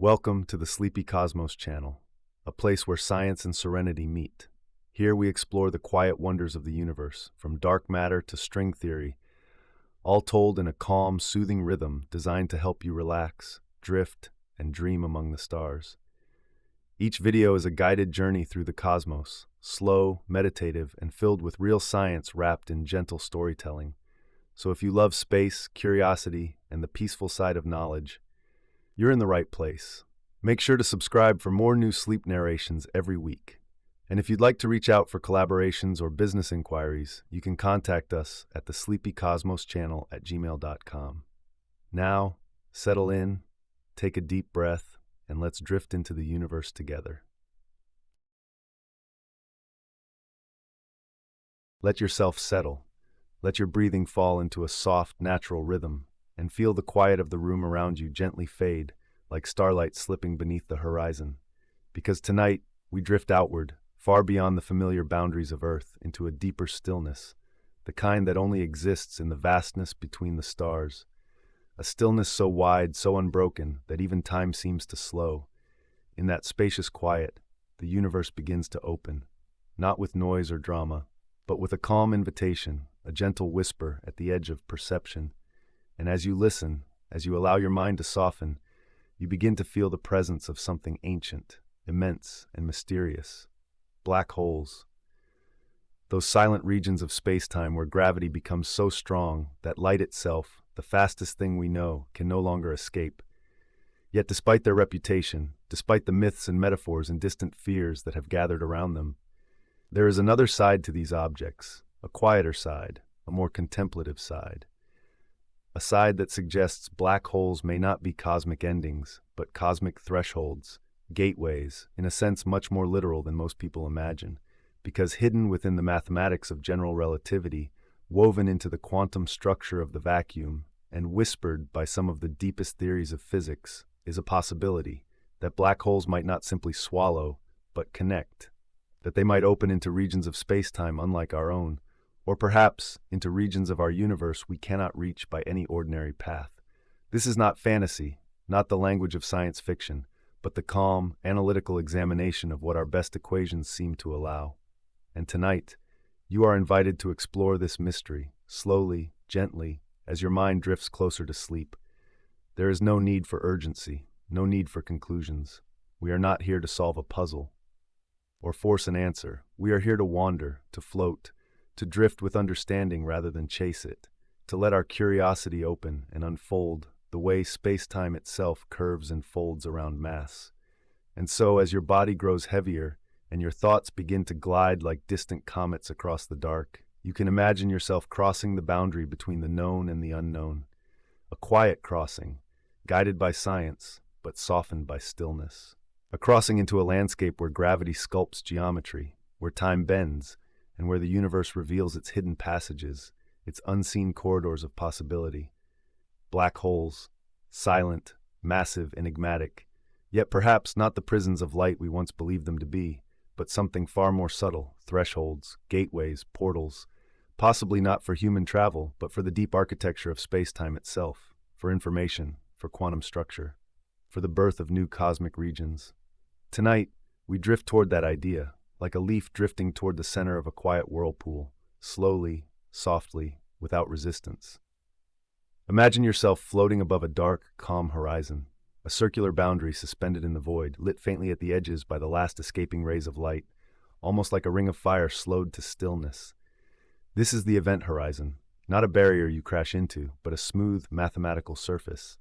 Welcome to the Sleepy Cosmos channel, a place where science and serenity meet. Here we explore the quiet wonders of the universe, from dark matter to string theory, all told in a calm, soothing rhythm designed to help you relax, drift, and dream among the stars. Each video is a guided journey through the cosmos, slow, meditative, and filled with real science wrapped in gentle storytelling. So if you love space, curiosity, and the peaceful side of knowledge, you're in the right place. Make sure to subscribe for more new sleep narrations every week. And if you'd like to reach out for collaborations or business inquiries, you can contact us at the sleepycosmoschannel@gmail.com. Now, settle in, take a deep breath, and let's drift into the universe together. Let yourself settle. Let your breathing fall into a soft, natural rhythm, and feel the quiet of the room around you gently fade, like starlight slipping beneath the horizon. Because tonight, we drift outward, far beyond the familiar boundaries of Earth, into a deeper stillness, the kind that only exists in the vastness between the stars. A stillness so wide, so unbroken, that even time seems to slow. In that spacious quiet, the universe begins to open, not with noise or drama, but with a calm invitation, a gentle whisper at the edge of perception. And as you listen, as you allow your mind to soften, you begin to feel the presence of something ancient, immense, and mysterious. Black holes. Those silent regions of space-time where gravity becomes so strong that light itself, the fastest thing we know, can no longer escape. Yet despite their reputation, despite the myths and metaphors and distant fears that have gathered around them, there is another side to these objects, a quieter side, a more contemplative side. A side that suggests black holes may not be cosmic endings, but cosmic thresholds, gateways, in a sense much more literal than most people imagine, because hidden within the mathematics of general relativity, woven into the quantum structure of the vacuum, and whispered by some of the deepest theories of physics, is a possibility that black holes might not simply swallow, but connect, that they might open into regions of space-time unlike our own, or perhaps into regions of our universe we cannot reach by any ordinary path. This is not fantasy, not the language of science fiction, but the calm, analytical examination of what our best equations seem to allow. And tonight, you are invited to explore this mystery, slowly, gently, as your mind drifts closer to sleep. There is no need for urgency, no need for conclusions. We are not here to solve a puzzle or force an answer. We are here to wander, to float, to drift with understanding rather than chase it, to let our curiosity open and unfold the way space-time itself curves and folds around mass. And so, as your body grows heavier and your thoughts begin to glide like distant comets across the dark, you can imagine yourself crossing the boundary between the known and the unknown. A quiet crossing, guided by science, but softened by stillness. A crossing into a landscape where gravity sculpts geometry, where time bends, and where the universe reveals its hidden passages, its unseen corridors of possibility. Black holes, silent, massive, enigmatic, yet perhaps not the prisons of light we once believed them to be, but something far more subtle, thresholds, gateways, portals, possibly not for human travel, but for the deep architecture of space-time itself, for information, for quantum structure, for the birth of new cosmic regions. Tonight, we drift toward that idea, like a leaf drifting toward the center of a quiet whirlpool, slowly, softly, without resistance. Imagine yourself floating above a dark, calm horizon, a circular boundary suspended in the void, lit faintly at the edges by the last escaping rays of light, almost like a ring of fire slowed to stillness. This is the event horizon, not a barrier you crash into, but a smooth, mathematical surface.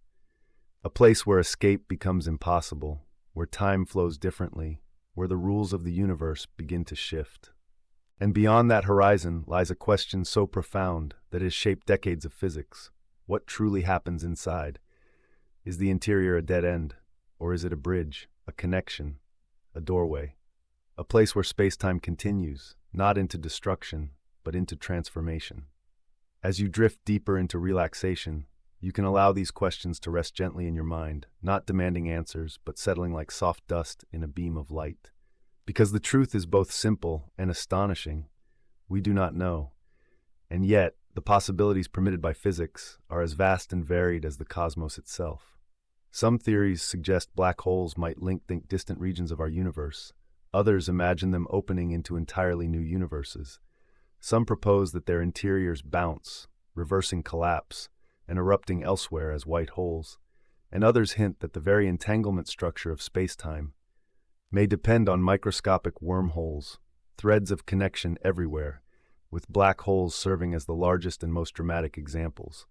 A place where escape becomes impossible, where time flows differently, where the rules of the universe begin to shift. And beyond that horizon lies a question so profound that it has shaped decades of physics. What truly happens inside? Is the interior a dead end? Or is it a bridge, a connection, a doorway? A place where space-time continues, not into destruction, but into transformation. As you drift deeper into relaxation, you can allow these questions to rest gently in your mind, not demanding answers, but settling like soft dust in a beam of light. Because the truth is both simple and astonishing. We do not know. And yet, the possibilities permitted by physics are as vast and varied as the cosmos itself. Some theories suggest black holes might link distant regions of our universe. Others imagine them opening into entirely new universes. Some propose that their interiors bounce, reversing collapse, and erupting elsewhere as white holes. And others hint that the very entanglement structure of spacetime may depend on microscopic wormholes, threads of connection everywhere, with black holes serving as the largest and most dramatic examples.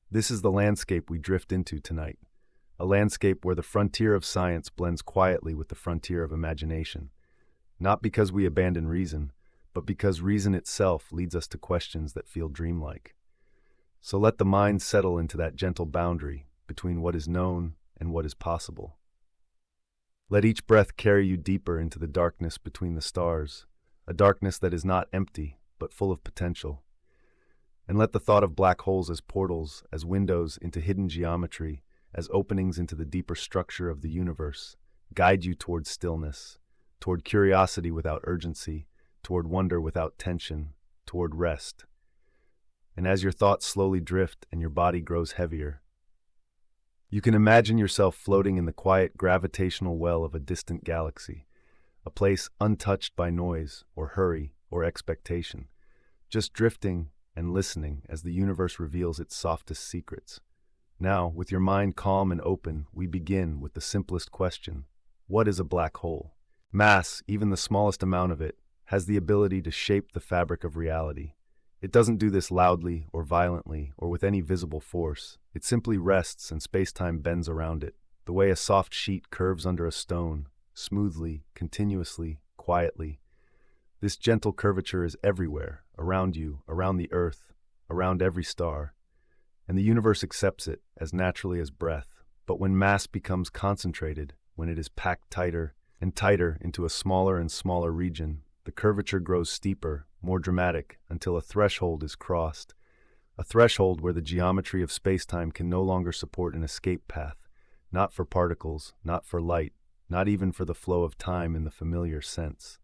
This is the landscape we drift into tonight, a landscape where the frontier of science blends quietly with the frontier of imagination, not because we abandon reason, but because reason itself leads us to questions that feel dreamlike. So let the mind settle into that gentle boundary between what is known and what is possible. Let each breath carry you deeper into the darkness between the stars, a darkness that is not empty, but full of potential. And let the thought of black holes as portals, as windows into hidden geometry, as openings into the deeper structure of the universe, guide you toward stillness, toward curiosity without urgency, toward wonder without tension, toward rest. And as your thoughts slowly drift and your body grows heavier, you can imagine yourself floating in the quiet gravitational well of a distant galaxy, a place untouched by noise or hurry or expectation, just drifting and listening as the universe reveals its softest secrets. Now, with your mind calm and open, we begin with the simplest question: what is a black hole? Mass, even the smallest amount of it, has the ability to shape the fabric of reality. It doesn't do this loudly or violently or with any visible force. It simply rests and space-time bends around it, the way a soft sheet curves under a stone, smoothly, continuously, quietly. This gentle curvature is everywhere, around you, around the Earth, around every star. And the universe accepts it as naturally as breath. But when mass becomes concentrated, when it is packed tighter and tighter into a smaller and smaller region, the curvature grows steeper, more dramatic, until a threshold is crossed. A threshold where the geometry of spacetime can no longer support an escape path, not for particles, not for light, not even for the flow of time in the familiar sense.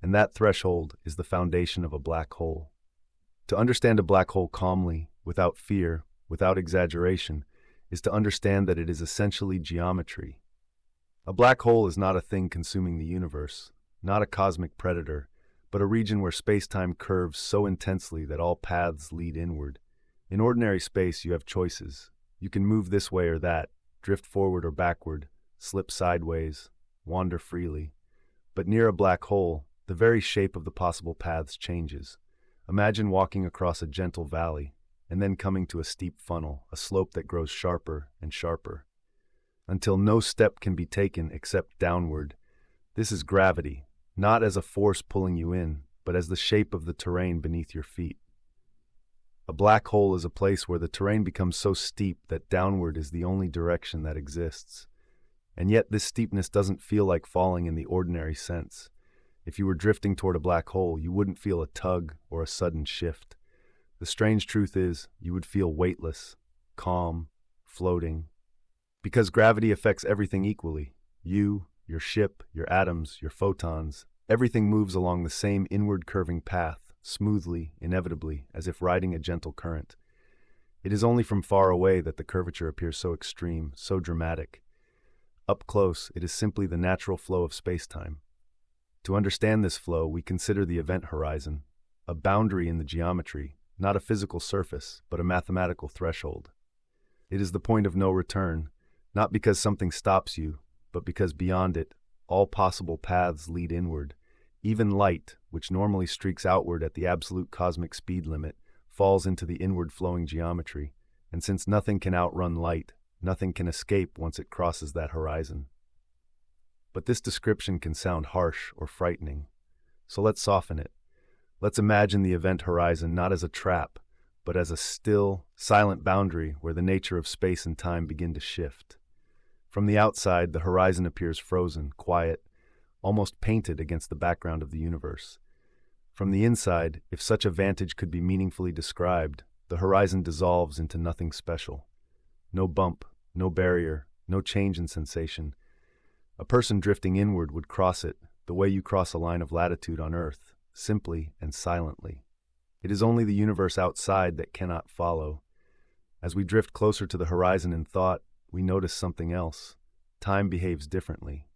And that threshold is the foundation of a black hole. To understand a black hole calmly, without fear, without exaggeration, is to understand that it is essentially geometry. A black hole is not a thing consuming the universe, not a cosmic predator, but a region where space-time curves so intensely that all paths lead inward. In ordinary space, you have choices. You can move this way or that, drift forward or backward, slip sideways, wander freely. But near a black hole, the very shape of the possible paths changes. Imagine walking across a gentle valley, and then coming to a steep funnel, a slope that grows sharper and sharper, until no step can be taken except downward. This is gravity, not as a force pulling you in, but as the shape of the terrain beneath your feet. A black hole is a place where the terrain becomes so steep that downward is the only direction that exists. And yet this steepness doesn't feel like falling in the ordinary sense. If you were drifting toward a black hole, you wouldn't feel a tug or a sudden shift. The strange truth is, you would feel weightless, calm, floating. Because gravity affects everything equally. You, your ship, your atoms, your photons, everything moves along the same inward curving path, smoothly, inevitably, as if riding a gentle current. It is only from far away that the curvature appears so extreme, so dramatic. Up close, it is simply the natural flow of space-time. To understand this flow, we consider the event horizon, a boundary in the geometry, not a physical surface, but a mathematical threshold. It is the point of no return, not because something stops you, but because beyond it, all possible paths lead inward. Even light, which normally streaks outward at the absolute cosmic speed limit, falls into the inward flowing geometry, and since nothing can outrun light, nothing can escape once it crosses that horizon. But this description can sound harsh or frightening, so let's soften it. Let's imagine the event horizon not as a trap, but as a still, silent boundary where the nature of space and time begin to shift. From the outside, the horizon appears frozen, quiet, almost painted against the background of the universe. From the inside, if such a vantage could be meaningfully described, the horizon dissolves into nothing special. No bump, no barrier, no change in sensation. A person drifting inward would cross it the way you cross a line of latitude on Earth, simply and silently. It is only the universe outside that cannot follow. As we drift closer to the horizon in thought, we notice something else. Time behaves differently.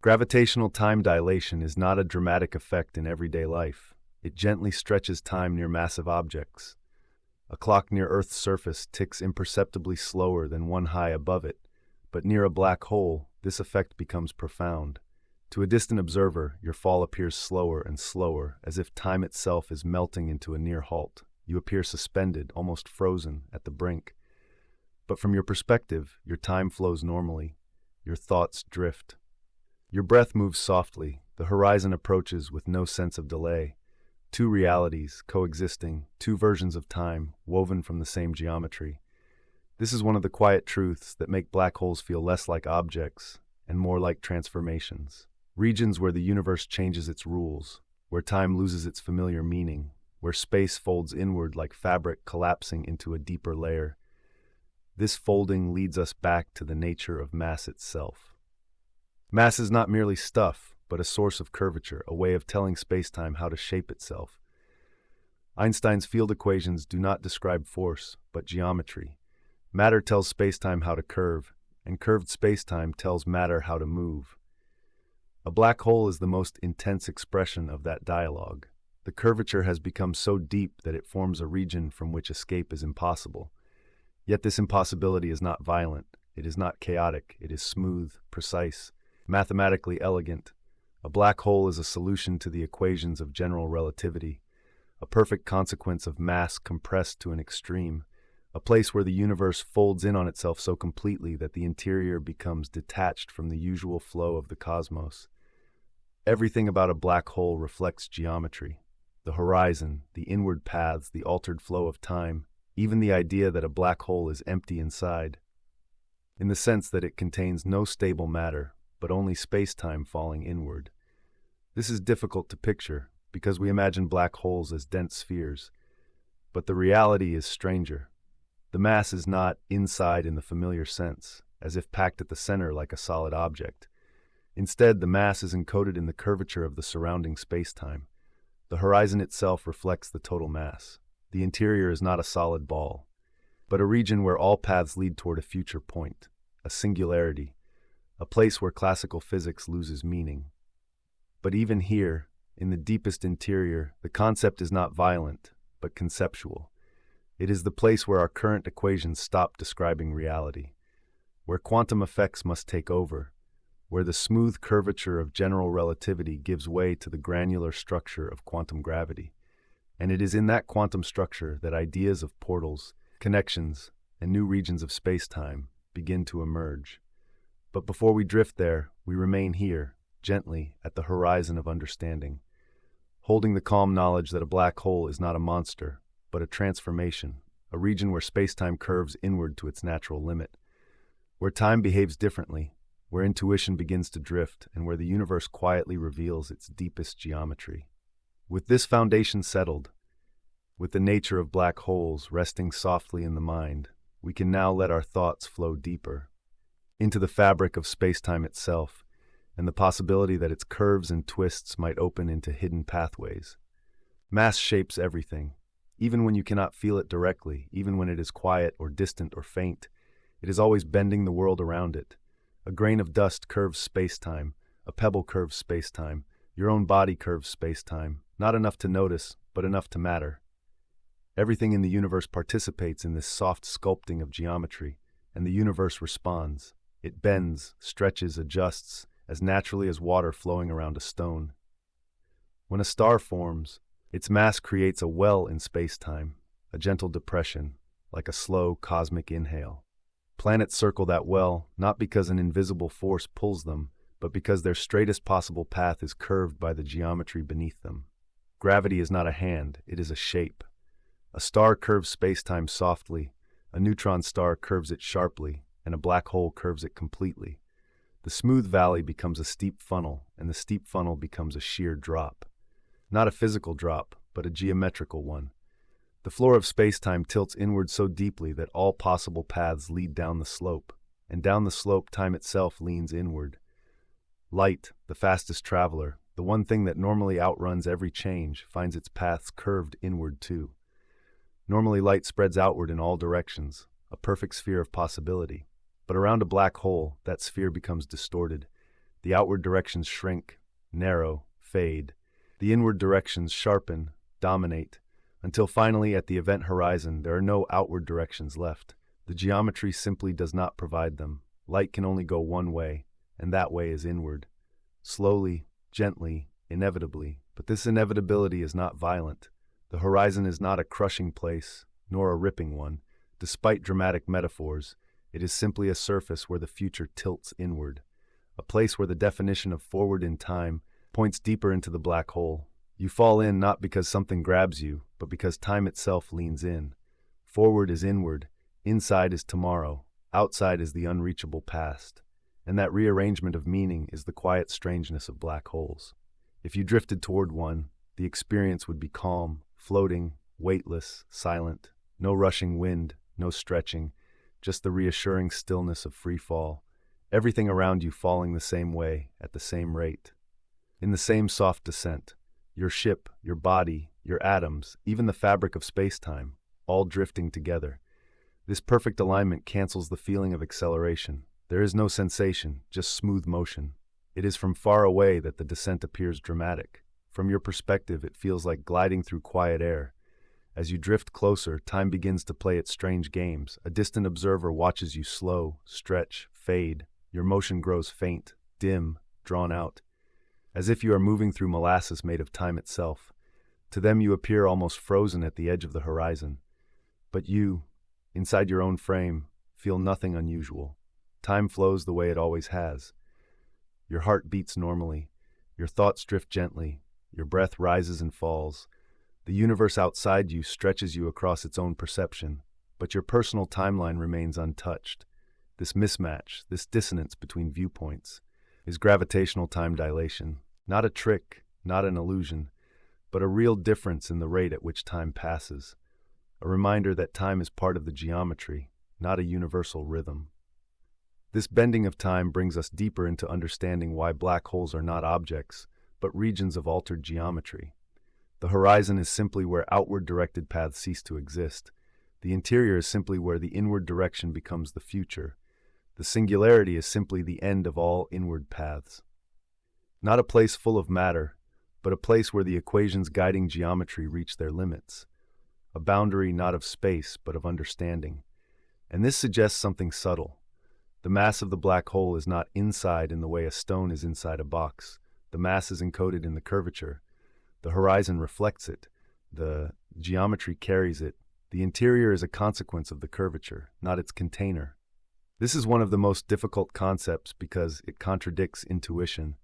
Gravitational time dilation is not a dramatic effect in everyday life. It gently stretches time near massive objects. A clock near Earth's surface ticks imperceptibly slower than one high above it, but near a black hole, this effect becomes profound. To a distant observer, your fall appears slower and slower, as if time itself is melting into a near halt. You appear suspended, almost frozen, at the brink. But from your perspective, your time flows normally. Your thoughts drift. Your breath moves softly. The horizon approaches with no sense of delay. Two realities coexisting, two versions of time, woven from the same geometry. This is one of the quiet truths that make black holes feel less like objects and more like transformations. Regions where the universe changes its rules, where time loses its familiar meaning, where space folds inward like fabric collapsing into a deeper layer. This folding leads us back to the nature of mass itself. Mass is not merely stuff, but a source of curvature, a way of telling spacetime how to shape itself. Einstein's field equations do not describe force, but geometry. Matter tells spacetime how to curve, and curved spacetime tells matter how to move. A black hole is the most intense expression of that dialogue. The curvature has become so deep that it forms a region from which escape is impossible. Yet this impossibility is not violent, it is not chaotic, it is smooth, precise, mathematically elegant. A black hole is a solution to the equations of general relativity, a perfect consequence of mass compressed to an extreme, a place where the universe folds in on itself so completely that the interior becomes detached from the usual flow of the cosmos. Everything about a black hole reflects geometry. The horizon, the inward paths, the altered flow of time, even the idea that a black hole is empty inside, in the sense that it contains no stable matter, but only space-time falling inward. This is difficult to picture, because we imagine black holes as dense spheres. But the reality is stranger. The mass is not inside in the familiar sense, as if packed at the center like a solid object. Instead, the mass is encoded in the curvature of the surrounding space-time. The horizon itself reflects the total mass. The interior is not a solid ball, but a region where all paths lead toward a future point, a singularity, a place where classical physics loses meaning. But even here, in the deepest interior, the concept is not violent, but conceptual. It is the place where our current equations stop describing reality, where quantum effects must take over, where the smooth curvature of general relativity gives way to the granular structure of quantum gravity. And it is in that quantum structure that ideas of portals, connections, and new regions of space-time begin to emerge. But before we drift there, we remain here, gently, at the horizon of understanding, holding the calm knowledge that a black hole is not a monster, but a transformation, a region where space-time curves inward to its natural limit, where time behaves differently, where intuition begins to drift, and where the universe quietly reveals its deepest geometry. With this foundation settled, with the nature of black holes resting softly in the mind, we can now let our thoughts flow deeper into the fabric of space-time itself, and the possibility that its curves and twists might open into hidden pathways. Mass shapes everything. Even when you cannot feel it directly, even when it is quiet or distant or faint, it is always bending the world around it. A grain of dust curves space-time, a pebble curves space-time, your own body curves space-time, not enough to notice, but enough to matter. Everything in the universe participates in this soft sculpting of geometry, and the universe responds. It bends, stretches, adjusts, as naturally as water flowing around a stone. When a star forms, its mass creates a well in space-time, a gentle depression, like a slow cosmic inhale. Planets circle that well, not because an invisible force pulls them, but because their straightest possible path is curved by the geometry beneath them. Gravity is not a hand, it is a shape. A star curves space-time softly, a neutron star curves it sharply, and a black hole curves it completely. The smooth valley becomes a steep funnel, and the steep funnel becomes a sheer drop. Not a physical drop, but a geometrical one. The floor of space-time tilts inward so deeply that all possible paths lead down the slope, and down the slope time itself leans inward. Light, the fastest traveler, the one thing that normally outruns every change, finds its paths curved inward too. Normally light spreads outward in all directions, a perfect sphere of possibility. But around a black hole, that sphere becomes distorted. The outward directions shrink, narrow, fade. The inward directions sharpen, dominate, until finally at the event horizon there are no outward directions left. The geometry simply does not provide them. Light can only go one way, and that way is inward. Slowly, gently, inevitably. But this inevitability is not violent. The horizon is not a crushing place, nor a ripping one. Despite dramatic metaphors, it is simply a surface where the future tilts inward, a place where the definition of forward in time points deeper into the black hole. You fall in not because something grabs you, but because time itself leans in. Forward is inward, inside is tomorrow, outside is the unreachable past. And that rearrangement of meaning is the quiet strangeness of black holes. If you drifted toward one, the experience would be calm, floating, weightless, silent. No rushing wind, no stretching, just the reassuring stillness of free fall. Everything around you falling the same way, at the same rate. In the same soft descent. Your ship, your body, your atoms, even the fabric of spacetime, all drifting together. This perfect alignment cancels the feeling of acceleration. There is no sensation, just smooth motion. It is from far away that the descent appears dramatic. From your perspective, it feels like gliding through quiet air. As you drift closer, time begins to play its strange games. A distant observer watches you slow, stretch, fade. Your motion grows faint, dim, drawn out, as if you are moving through molasses made of time itself. To them you appear almost frozen at the edge of the horizon. But you, inside your own frame, feel nothing unusual. Time flows the way it always has. Your heart beats normally. Your thoughts drift gently. Your breath rises and falls. The universe outside you stretches you across its own perception, but your personal timeline remains untouched. This mismatch, this dissonance between viewpoints, is gravitational time dilation. Not a trick, not an illusion, but a real difference in the rate at which time passes. A reminder that time is part of the geometry, not a universal rhythm. This bending of time brings us deeper into understanding why black holes are not objects, but regions of altered geometry. The horizon is simply where outward-directed paths cease to exist. The interior is simply where the inward direction becomes the future. The singularity is simply the end of all inward paths. Not a place full of matter, but a place where the equations guiding geometry reach their limits. A boundary not of space, but of understanding. And this suggests something subtle. The mass of the black hole is not inside in the way a stone is inside a box. The mass is encoded in the curvature. The horizon reflects it. The geometry carries it. The interior is a consequence of the curvature, not its container. This is one of the most difficult concepts because it contradicts intuition.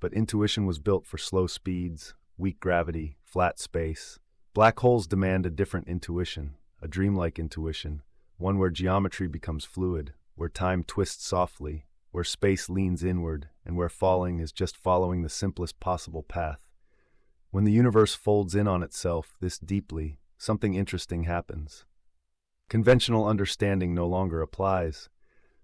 But intuition was built for slow speeds, weak gravity, flat space. Black holes demand a different intuition, a dreamlike intuition, one where geometry becomes fluid, where time twists softly, where space leans inward, and where falling is just following the simplest possible path. When the universe folds in on itself this deeply, something interesting happens. Conventional understanding no longer applies.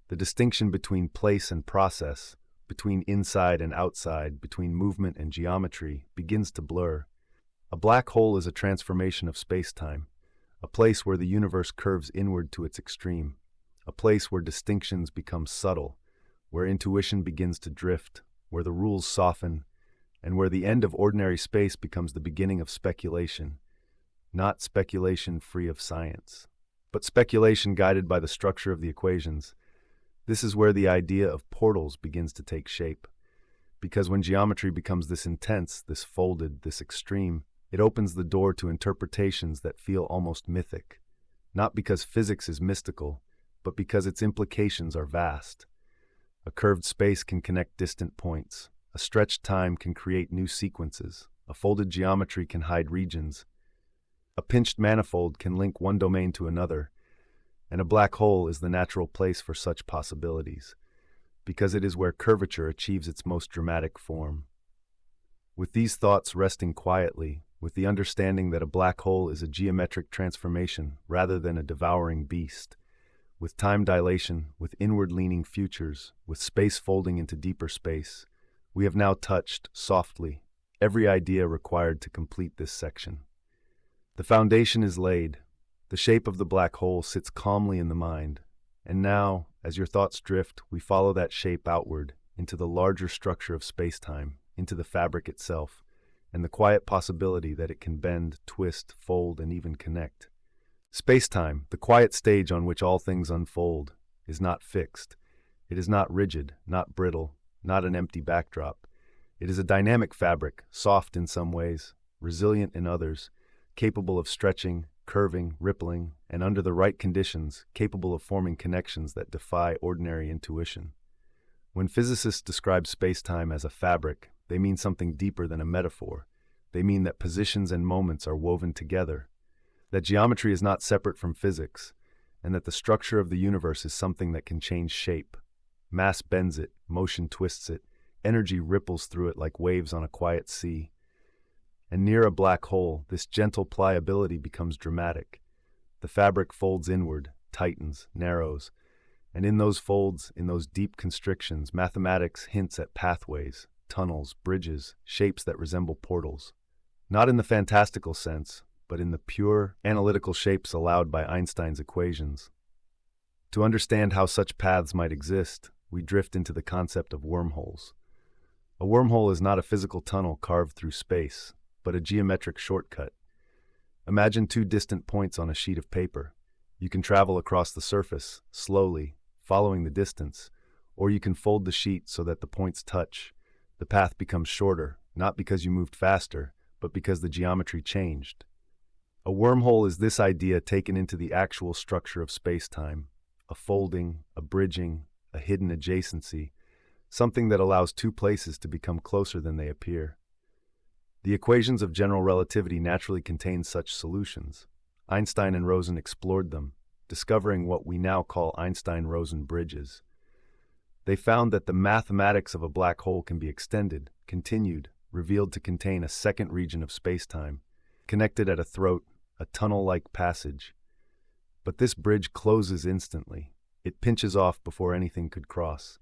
The distinction between place and process, between inside and outside, between movement and geometry, begins to blur. A black hole is a transformation of space-time, a place where the universe curves inward to its extreme, a place where distinctions become subtle, where intuition begins to drift, where the rules soften, and where the end of ordinary space becomes the beginning of speculation. Not speculation free of science, but speculation guided by the structure of the equations. This is where the idea of portals begins to take shape. Because when geometry becomes this intense, this folded, this extreme, it opens the door to interpretations that feel almost mythic. Not because physics is mystical, but because its implications are vast. A curved space can connect distant points. A stretched time can create new sequences. A folded geometry can hide regions. A pinched manifold can link one domain to another. And a black hole is the natural place for such possibilities, because it is where curvature achieves its most dramatic form. With these thoughts resting quietly, with the understanding that a black hole is a geometric transformation rather than a devouring beast, with time dilation, with inward-leaning futures, with space folding into deeper space, we have now touched, softly, every idea required to complete this section. The foundation is laid. The shape of the black hole sits calmly in the mind, And now, as your thoughts drift, we follow that shape outward, into the larger structure of spacetime, into the fabric itself, and the quiet possibility that it can bend, twist, fold, and even connect. Spacetime, the quiet stage on which all things unfold, is not fixed. It is not rigid, not brittle, not an empty backdrop. It is a dynamic fabric, soft in some ways, resilient in others, capable of stretching, curving, rippling, and under the right conditions, capable of forming connections that defy ordinary intuition. When physicists describe spacetime as a fabric, they mean something deeper than a metaphor. They mean that positions and moments are woven together, that geometry is not separate from physics, and that the structure of the universe is something that can change shape. Mass bends it, motion twists it, energy ripples through it like waves on a quiet sea. And near a black hole, this gentle pliability becomes dramatic. The fabric folds inward, tightens, narrows, and in those folds, in those deep constrictions, mathematics hints at pathways, tunnels, bridges, shapes that resemble portals. Not in the fantastical sense, but in the pure, analytical shapes allowed by Einstein's equations. To understand how such paths might exist, we drift into the concept of wormholes. A wormhole is not a physical tunnel carved through space, but a geometric shortcut. Imagine two distant points on a sheet of paper. You can travel across the surface, slowly, following the distance, or you can fold the sheet so that the points touch. The path becomes shorter, not because you moved faster, but because the geometry changed. A wormhole is this idea taken into the actual structure of space-time, a folding, a bridging, a hidden adjacency, something that allows two places to become closer than they appear. The equations of general relativity naturally contain such solutions. Einstein and Rosen explored them, discovering what we now call Einstein-Rosen bridges. They found that the mathematics of a black hole can be extended, continued, revealed to contain a second region of spacetime, connected at a throat, a tunnel-like passage. But this bridge closes instantly. It pinches off before anything could cross.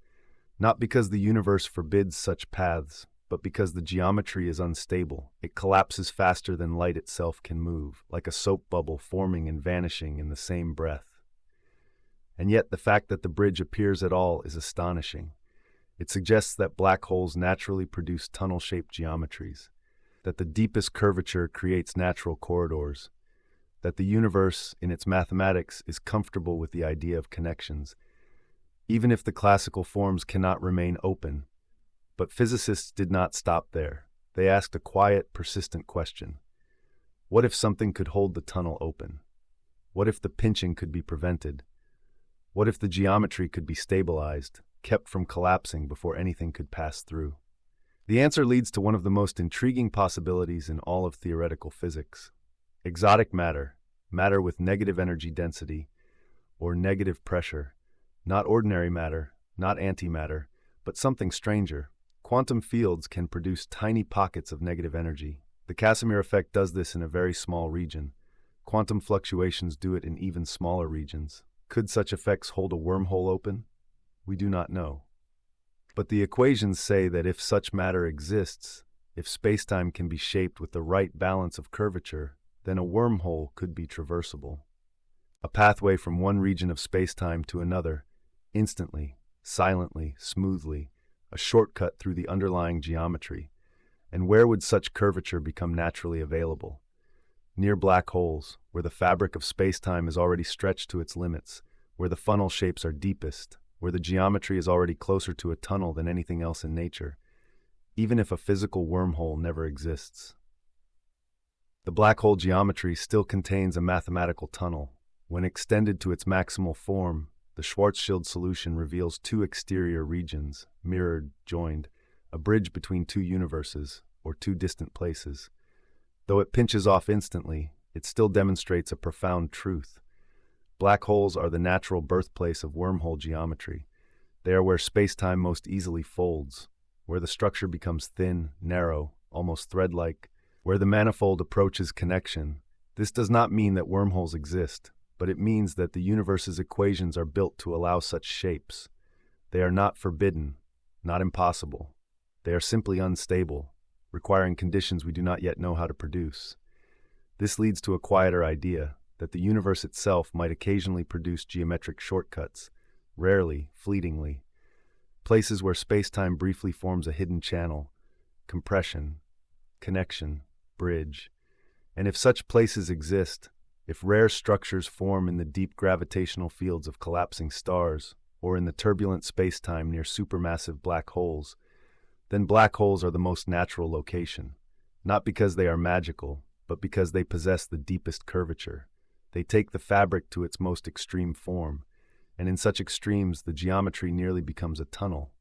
Not because the universe forbids such paths, but because the geometry is unstable. It collapses faster than light itself can move, like a soap bubble forming and vanishing in the same breath. And yet the fact that the bridge appears at all is astonishing. It suggests that black holes naturally produce tunnel-shaped geometries, that the deepest curvature creates natural corridors, that the universe, in its mathematics, is comfortable with the idea of connections, even if the classical forms cannot remain open. But physicists did not stop there. They asked a quiet, persistent question. What if something could hold the tunnel open? What if the pinching could be prevented? What if the geometry could be stabilized, kept from collapsing before anything could pass through? The answer leads to one of the most intriguing possibilities in all of theoretical physics. Exotic matter, matter with negative energy density, or negative pressure. Not ordinary matter, not antimatter, but something stranger. Quantum fields can produce tiny pockets of negative energy. The Casimir effect does this in a very small region. Quantum fluctuations do it in even smaller regions. Could such effects hold a wormhole open? We do not know. But the equations say that if such matter exists, if spacetime can be shaped with the right balance of curvature, then a wormhole could be traversable. A pathway from one region of spacetime to another, instantly, silently, smoothly, a shortcut through the underlying geometry. And where would such curvature become naturally available? Near black holes, where the fabric of spacetime is already stretched to its limits, where the funnel shapes are deepest, where the geometry is already closer to a tunnel than anything else in nature, even if a physical wormhole never exists. The black hole geometry still contains a mathematical tunnel. When extended to its maximal form, the Schwarzschild solution reveals two exterior regions, mirrored, joined, a bridge between two universes, or two distant places. Though it pinches off instantly, it still demonstrates a profound truth. Black holes are the natural birthplace of wormhole geometry. They are where spacetime most easily folds, where the structure becomes thin, narrow, almost thread-like, where the manifold approaches connection. This does not mean that wormholes exist, but it means that the universe's equations are built to allow such shapes. They are not forbidden, not impossible. They are simply unstable, requiring conditions we do not yet know how to produce. This leads to a quieter idea, that the universe itself might occasionally produce geometric shortcuts, rarely, fleetingly. Places where space-time briefly forms a hidden channel, compression, connection, bridge. And if such places exist, if rare structures form in the deep gravitational fields of collapsing stars, or in the turbulent space-time near supermassive black holes, then black holes are the most natural location, not because they are magical, but because they possess the deepest curvature. They take the fabric to its most extreme form, and in such extremes the geometry nearly becomes a tunnel,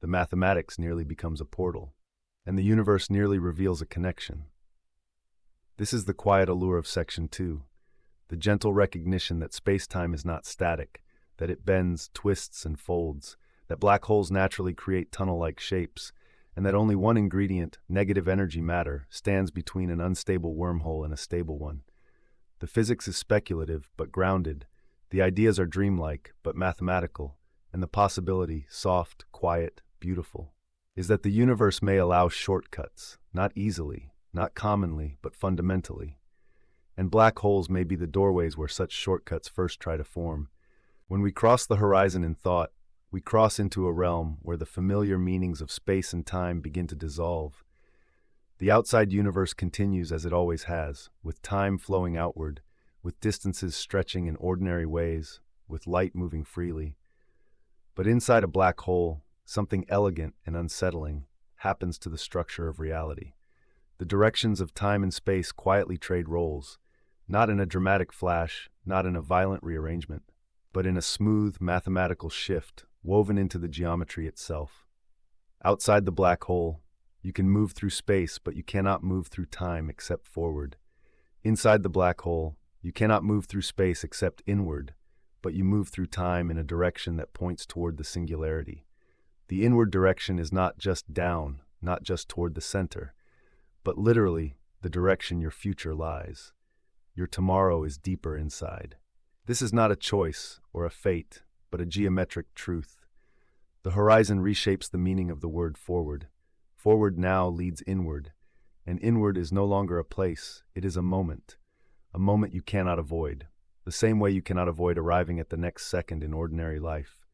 the mathematics nearly becomes a portal, and the universe nearly reveals a connection. This is the quiet allure of Section 2, the gentle recognition that space-time is not static, that it bends, twists, and folds, that black holes naturally create tunnel-like shapes, and that only one ingredient, negative energy matter, stands between an unstable wormhole and a stable one. The physics is speculative, but grounded. The ideas are dreamlike, but mathematical, and the possibility, soft, quiet, beautiful, is that the universe may allow shortcuts, not easily, not commonly, but fundamentally. And black holes may be the doorways where such shortcuts first try to form. When we cross the horizon in thought, we cross into a realm where the familiar meanings of space and time begin to dissolve. The outside universe continues as it always has, with time flowing outward, with distances stretching in ordinary ways, with light moving freely. But inside a black hole, something elegant and unsettling happens to the structure of reality. The directions of time and space quietly trade roles, not in a dramatic flash, not in a violent rearrangement, but in a smooth, mathematical shift woven into the geometry itself. Outside the black hole, you can move through space, but you cannot move through time except forward. Inside the black hole, you cannot move through space except inward, but you move through time in a direction that points toward the singularity. The inward direction is not just down, not just toward the center, but literally the direction your future lies. Your tomorrow is deeper inside. This is not a choice or a fate, but a geometric truth. The horizon reshapes the meaning of the word forward. Forward now leads inward, and inward is no longer a place, it is a moment you cannot avoid, the same way you cannot avoid arriving at the next second in ordinary life.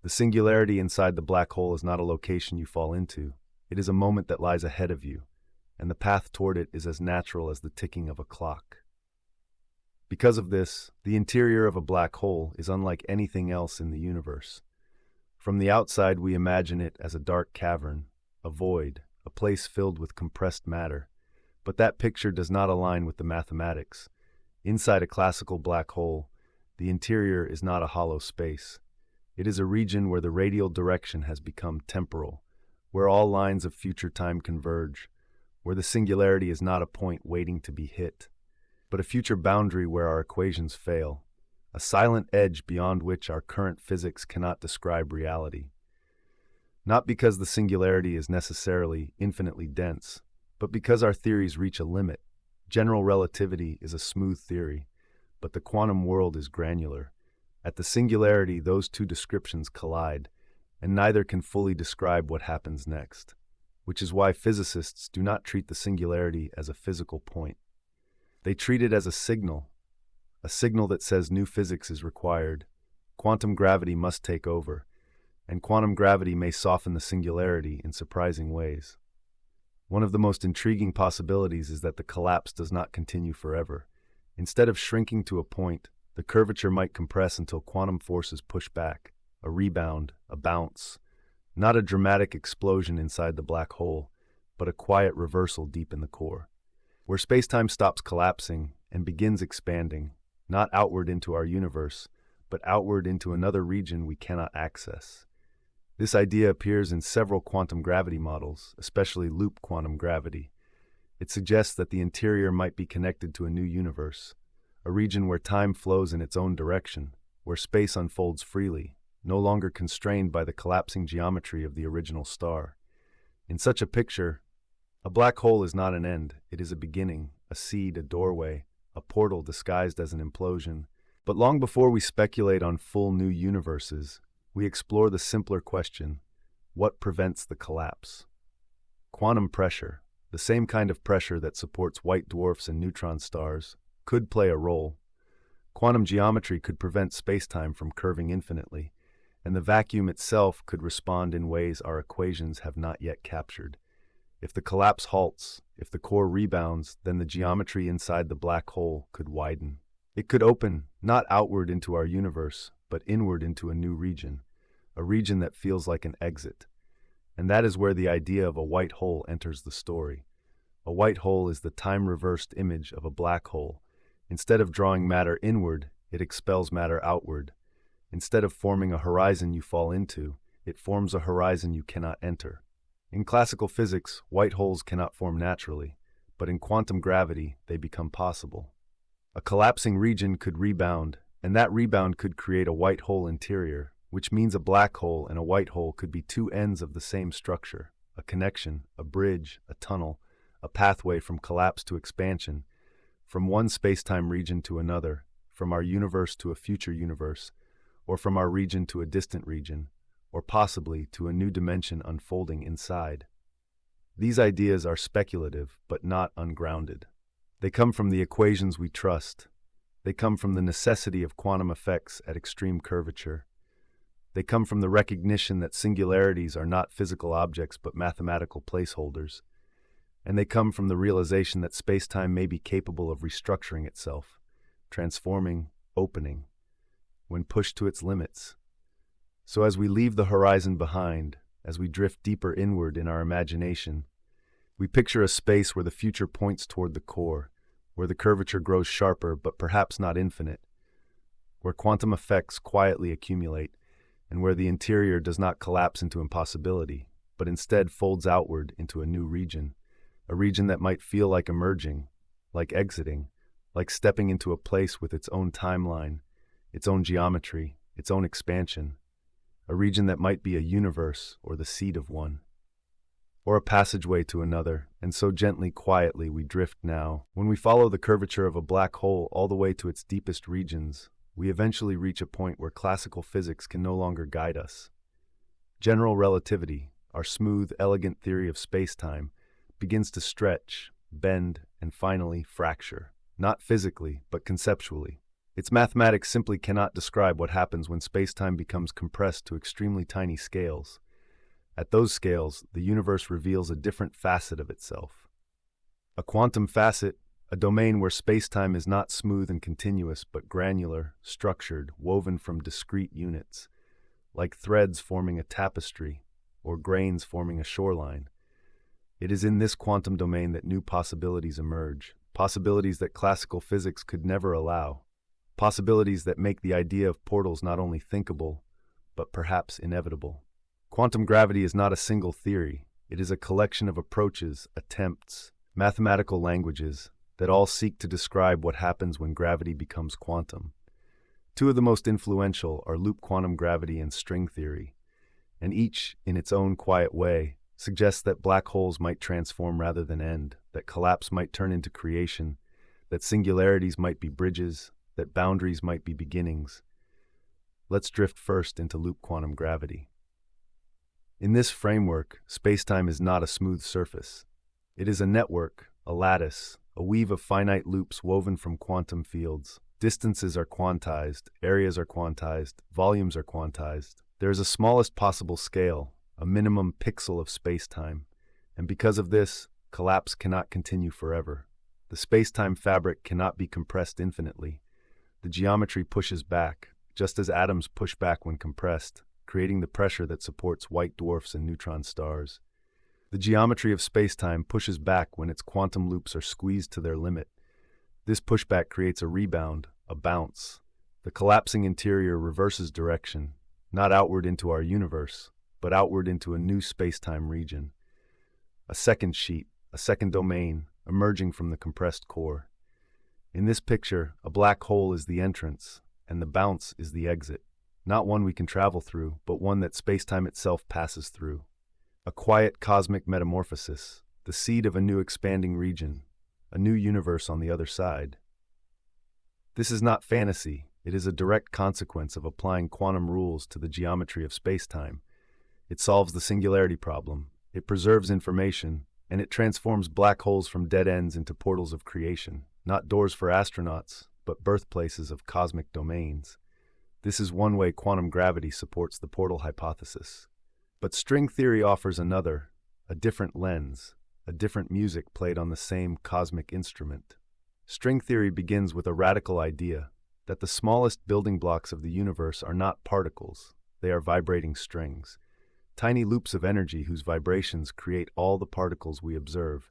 The singularity inside the black hole is not a location you fall into, it is a moment that lies ahead of you, and the path toward it is as natural as the ticking of a clock. Because of this, the interior of a black hole is unlike anything else in the universe. From the outside, we imagine it as a dark cavern, a void, a place filled with compressed matter. But that picture does not align with the mathematics. Inside a classical black hole, the interior is not a hollow space. It is a region where the radial direction has become temporal, where all lines of future time converge, where the singularity is not a point waiting to be hit, but a future boundary where our equations fail, a silent edge beyond which our current physics cannot describe reality. Not because the singularity is necessarily infinitely dense, but because our theories reach a limit. General relativity is a smooth theory, but the quantum world is granular. At the singularity, those two descriptions collide, and neither can fully describe what happens next, which is why physicists do not treat the singularity as a physical point. They treat it as a signal that says new physics is required, quantum gravity must take over, and quantum gravity may soften the singularity in surprising ways. One of the most intriguing possibilities is that the collapse does not continue forever. Instead of shrinking to a point, the curvature might compress until quantum forces push back, a rebound, a bounce, not a dramatic explosion inside the black hole, but a quiet reversal deep in the core, where space-time stops collapsing and begins expanding, not outward into our universe, but outward into another region we cannot access. This idea appears in several quantum gravity models, especially loop quantum gravity. It suggests that the interior might be connected to a new universe, a region where time flows in its own direction, where space unfolds freely, no longer constrained by the collapsing geometry of the original star. In such a picture, a black hole is not an end, it is a beginning, a seed, a doorway, a portal disguised as an implosion. But long before we speculate on full new universes, we explore the simpler question: what prevents the collapse? Quantum pressure, the same kind of pressure that supports white dwarfs and neutron stars, could play a role. Quantum geometry could prevent spacetime from curving infinitely. and the vacuum itself could respond in ways our equations have not yet captured. If the collapse halts, if the core rebounds, then the geometry inside the black hole could widen. It could open, not outward into our universe, but inward into a new region, a region that feels like an exit. And that is where the idea of a white hole enters the story. A white hole is the time-reversed image of a black hole. Instead of drawing matter inward, it expels matter outward. Instead of forming a horizon you fall into, it forms a horizon you cannot enter. In classical physics, white holes cannot form naturally, but in quantum gravity, they become possible. A collapsing region could rebound, and that rebound could create a white hole interior, which means a black hole and a white hole could be two ends of the same structure, a connection, a bridge, a tunnel, a pathway from collapse to expansion, from one space-time region to another, from our universe to a future universe, or from our region to a distant region, or possibly to a new dimension unfolding inside. These ideas are speculative, but not ungrounded. They come from the equations we trust. They come from the necessity of quantum effects at extreme curvature. They come from the recognition that singularities are not physical objects but mathematical placeholders. And they come from the realization that space-time may be capable of restructuring itself, transforming, opening, when pushed to its limits. So as we leave the horizon behind, as we drift deeper inward in our imagination, we picture a space where the future points toward the core, where the curvature grows sharper but perhaps not infinite, where quantum effects quietly accumulate, and where the interior does not collapse into impossibility, but instead folds outward into a new region, a region that might feel like emerging, like exiting, like stepping into a place with its own timeline, its own geometry, its own expansion, a region that might be a universe or the seed of one, or a passageway to another, and so gently, quietly we drift now. When we follow the curvature of a black hole all the way to its deepest regions, we eventually reach a point where classical physics can no longer guide us. General relativity, our smooth, elegant theory of space-time, begins to stretch, bend, and finally fracture, not physically, but conceptually. Its mathematics simply cannot describe what happens when space-time becomes compressed to extremely tiny scales. At those scales, the universe reveals a different facet of itself. A quantum facet, a domain where space-time is not smooth and continuous, but granular, structured, woven from discrete units, like threads forming a tapestry or grains forming a shoreline. It is in this quantum domain that new possibilities emerge, possibilities that classical physics could never allow, possibilities that make the idea of portals not only thinkable, but perhaps inevitable. Quantum gravity is not a single theory. It is a collection of approaches, attempts, mathematical languages that all seek to describe what happens when gravity becomes quantum. Two of the most influential are loop quantum gravity and string theory, and each, in its own quiet way, suggests that black holes might transform rather than end, that collapse might turn into creation, that singularities might be bridges, that boundaries might be beginnings. Let's drift first into loop quantum gravity. In this framework, spacetime is not a smooth surface. It is a network, a lattice, a weave of finite loops woven from quantum fields. Distances are quantized, areas are quantized, volumes are quantized. There is a smallest possible scale, a minimum pixel of spacetime, and because of this, collapse cannot continue forever. The spacetime fabric cannot be compressed infinitely. The geometry pushes back, just as atoms push back when compressed, creating the pressure that supports white dwarfs and neutron stars. The geometry of spacetime pushes back when its quantum loops are squeezed to their limit. This pushback creates a rebound, a bounce. The collapsing interior reverses direction, not outward into our universe, but outward into a new spacetime region. A second sheet, a second domain, emerging from the compressed core. In this picture, a black hole is the entrance, and the bounce is the exit. Not one we can travel through, but one that spacetime itself passes through. A quiet cosmic metamorphosis, the seed of a new expanding region, a new universe on the other side. This is not fantasy, it is a direct consequence of applying quantum rules to the geometry of spacetime. It solves the singularity problem, it preserves information, and it transforms black holes from dead ends into portals of creation, not doors for astronauts, but birthplaces of cosmic domains. This is one way quantum gravity supports the portal hypothesis. But string theory offers another, a different lens, a different music played on the same cosmic instrument. String theory begins with a radical idea that the smallest building blocks of the universe are not particles, they are vibrating strings, tiny loops of energy whose vibrations create all the particles we observe.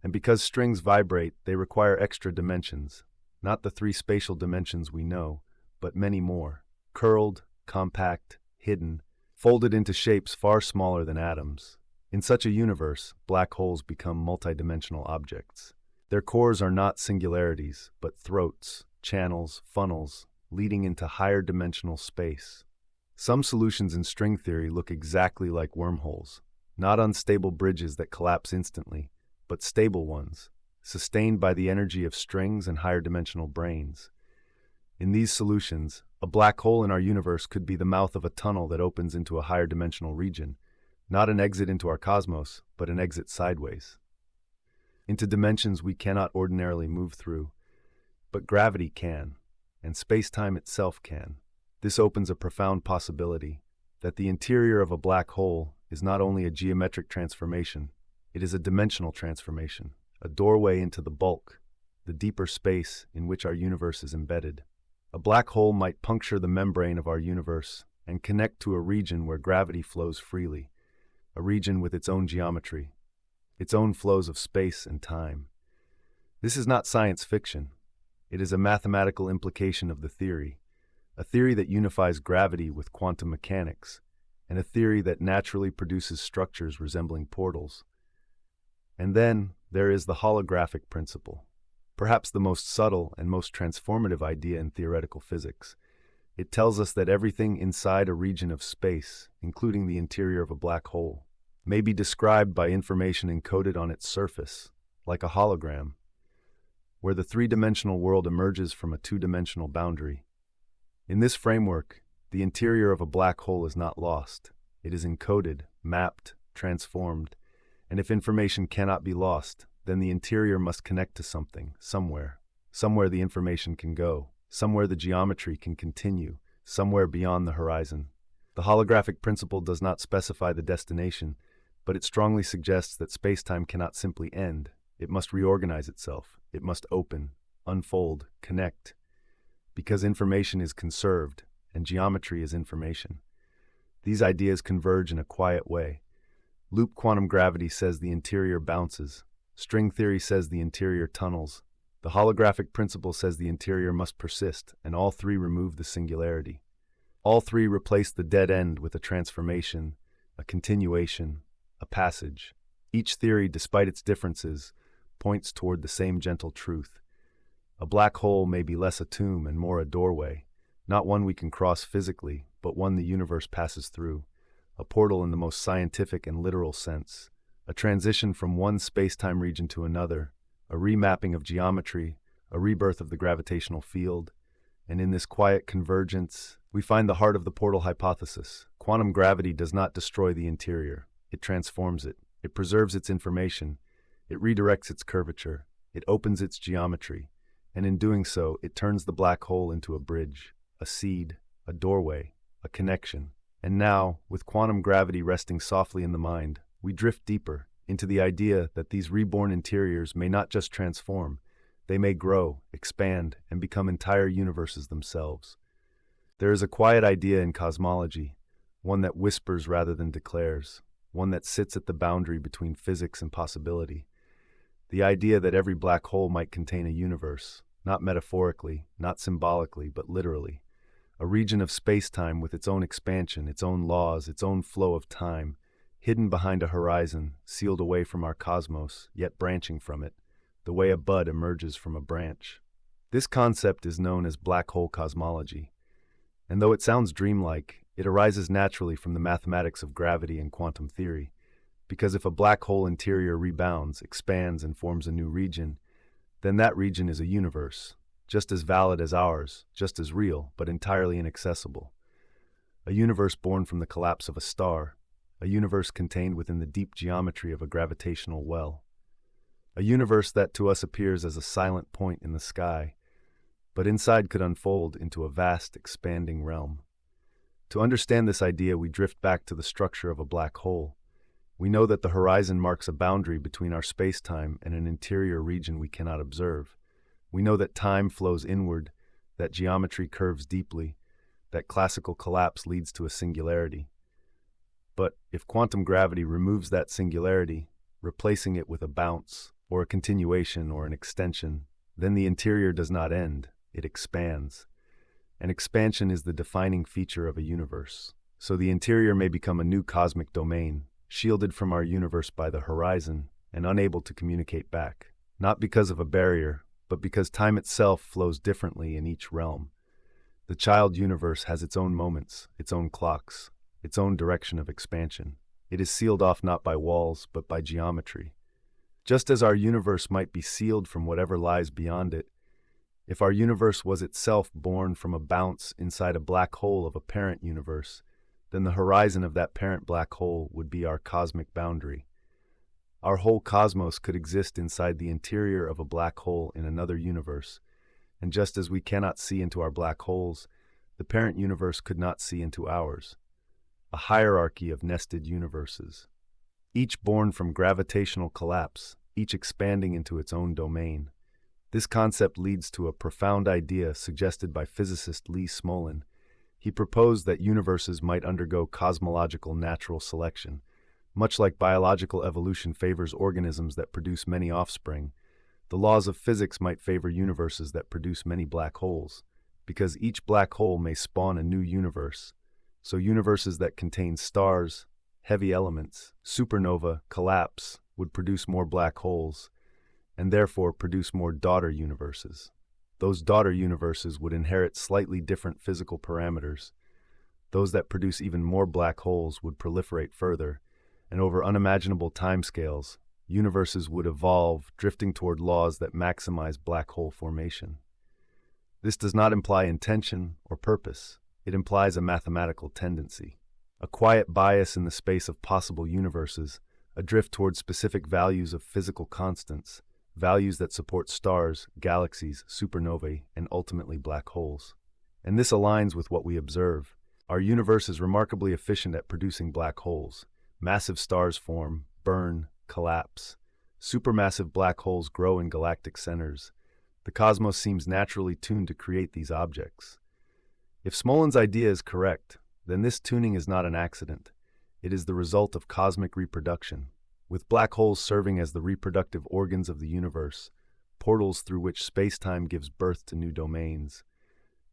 And because strings vibrate, they require extra dimensions, not the three spatial dimensions we know, but many more, curled, compact, hidden, folded into shapes far smaller than atoms. In such a universe, black holes become multidimensional objects. Their cores are not singularities, but throats, channels, funnels, leading into higher dimensional space. Some solutions in string theory look exactly like wormholes, not unstable bridges that collapse instantly, but stable ones, sustained by the energy of strings and higher dimensional brains. In these solutions, a black hole in our universe could be the mouth of a tunnel that opens into a higher dimensional region, not an exit into our cosmos, but an exit sideways, into dimensions we cannot ordinarily move through. But gravity can, and space-time itself can. This opens a profound possibility that the interior of a black hole is not only a geometric transformation, it is a dimensional transformation, a doorway into the bulk, the deeper space in which our universe is embedded. A black hole might puncture the membrane of our universe and connect to a region where gravity flows freely, a region with its own geometry, its own flows of space and time. This is not science fiction. It is a mathematical implication of the theory, a theory that unifies gravity with quantum mechanics, and a theory that naturally produces structures resembling portals. And then there is the holographic principle, perhaps the most subtle and most transformative idea in theoretical physics. It tells us that everything inside a region of space, including the interior of a black hole, may be described by information encoded on its surface, like a hologram, where the three-dimensional world emerges from a two-dimensional boundary. In this framework, the interior of a black hole is not lost. It is encoded, mapped, transformed, and if information cannot be lost, then the interior must connect to something, somewhere the information can go, somewhere the geometry can continue, somewhere beyond the horizon. The holographic principle does not specify the destination, but it strongly suggests that space-time cannot simply end. It must reorganize itself. It must open, unfold, connect. Because information is conserved, and geometry is information. These ideas converge in a quiet way. Loop quantum gravity says the interior bounces. String theory says the interior tunnels. The holographic principle says the interior must persist, and all three remove the singularity. All three replace the dead end with a transformation, a continuation, a passage. Each theory, despite its differences, points toward the same gentle truth. A black hole may be less a tomb and more a doorway, not one we can cross physically, but one the universe passes through, a portal in the most scientific and literal sense, a transition from one space-time region to another, a remapping of geometry, a rebirth of the gravitational field, and in this quiet convergence, we find the heart of the portal hypothesis. Quantum gravity does not destroy the interior. It transforms it. It preserves its information. It redirects its curvature. It opens its geometry. And in doing so, it turns the black hole into a bridge, a seed, a doorway, a connection. And now, with quantum gravity resting softly in the mind, we drift deeper into the idea that these reborn interiors may not just transform, they may grow, expand, and become entire universes themselves. There is a quiet idea in cosmology, one that whispers rather than declares, one that sits at the boundary between physics and possibility. The idea that every black hole might contain a universe, not metaphorically, not symbolically, but literally. A region of space-time with its own expansion, its own laws, its own flow of time, hidden behind a horizon, sealed away from our cosmos, yet branching from it, the way a bud emerges from a branch. This concept is known as black hole cosmology, and though it sounds dreamlike, it arises naturally from the mathematics of gravity and quantum theory, because if a black hole interior rebounds, expands, and forms a new region, then that region is a universe, just as valid as ours, just as real, but entirely inaccessible. A universe born from the collapse of a star, a universe contained within the deep geometry of a gravitational well. A universe that to us appears as a silent point in the sky, but inside could unfold into a vast, expanding realm. To understand this idea, we drift back to the structure of a black hole. We know that the horizon marks a boundary between our space-time and an interior region we cannot observe. We know that time flows inward, that geometry curves deeply, that classical collapse leads to a singularity. But if quantum gravity removes that singularity, replacing it with a bounce, or a continuation, or an extension, then the interior does not end, it expands. And expansion is the defining feature of a universe. So the interior may become a new cosmic domain, shielded from our universe by the horizon, and unable to communicate back. Not because of a barrier, but because time itself flows differently in each realm. The child universe has its own moments, its own clocks, its own direction of expansion. It is sealed off not by walls, but by geometry. Just as our universe might be sealed from whatever lies beyond it, if our universe was itself born from a bounce inside a black hole of a parent universe, then the horizon of that parent black hole would be our cosmic boundary. Our whole cosmos could exist inside the interior of a black hole in another universe, and just as we cannot see into our black holes, the parent universe could not see into ours. A hierarchy of nested universes, each born from gravitational collapse, each expanding into its own domain. This concept leads to a profound idea suggested by physicist Lee Smolin. He proposed that universes might undergo cosmological natural selection. Much like biological evolution favors organisms that produce many offspring, the laws of physics might favor universes that produce many black holes, because each black hole may spawn a new universe. So universes that contain stars, heavy elements, supernova, collapse, would produce more black holes, and therefore produce more daughter universes. Those daughter universes would inherit slightly different physical parameters. Those that produce even more black holes would proliferate further, and over unimaginable timescales, universes would evolve, drifting toward laws that maximize black hole formation. This does not imply intention or purpose. It implies a mathematical tendency, a quiet bias in the space of possible universes, a drift toward specific values of physical constants, values that support stars, galaxies, supernovae, and ultimately black holes. And this aligns with what we observe. Our universe is remarkably efficient at producing black holes. Massive stars form, burn, collapse. Supermassive black holes grow in galactic centers. The cosmos seems naturally tuned to create these objects. If Smolin's idea is correct, then this tuning is not an accident. It is the result of cosmic reproduction, with black holes serving as the reproductive organs of the universe, portals through which space-time gives birth to new domains.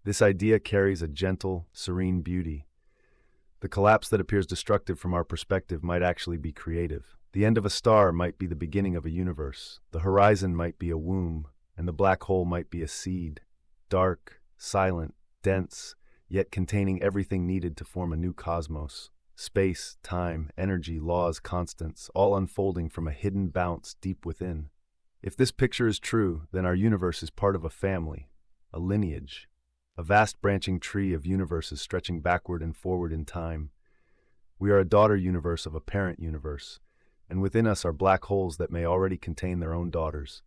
This idea carries a gentle, serene beauty. The collapse that appears destructive from our perspective might actually be creative. The end of a star might be the beginning of a universe. The horizon might be a womb, and the black hole might be a seed, dark, silent, dense, yet containing everything needed to form a new cosmos. Space, time, energy, laws, constants, all unfolding from a hidden bounce deep within. If this picture is true, then our universe is part of a family, a lineage, a vast branching tree of universes stretching backward and forward in time. We are a daughter universe of a parent universe, and within us are black holes that may already contain their own daughters,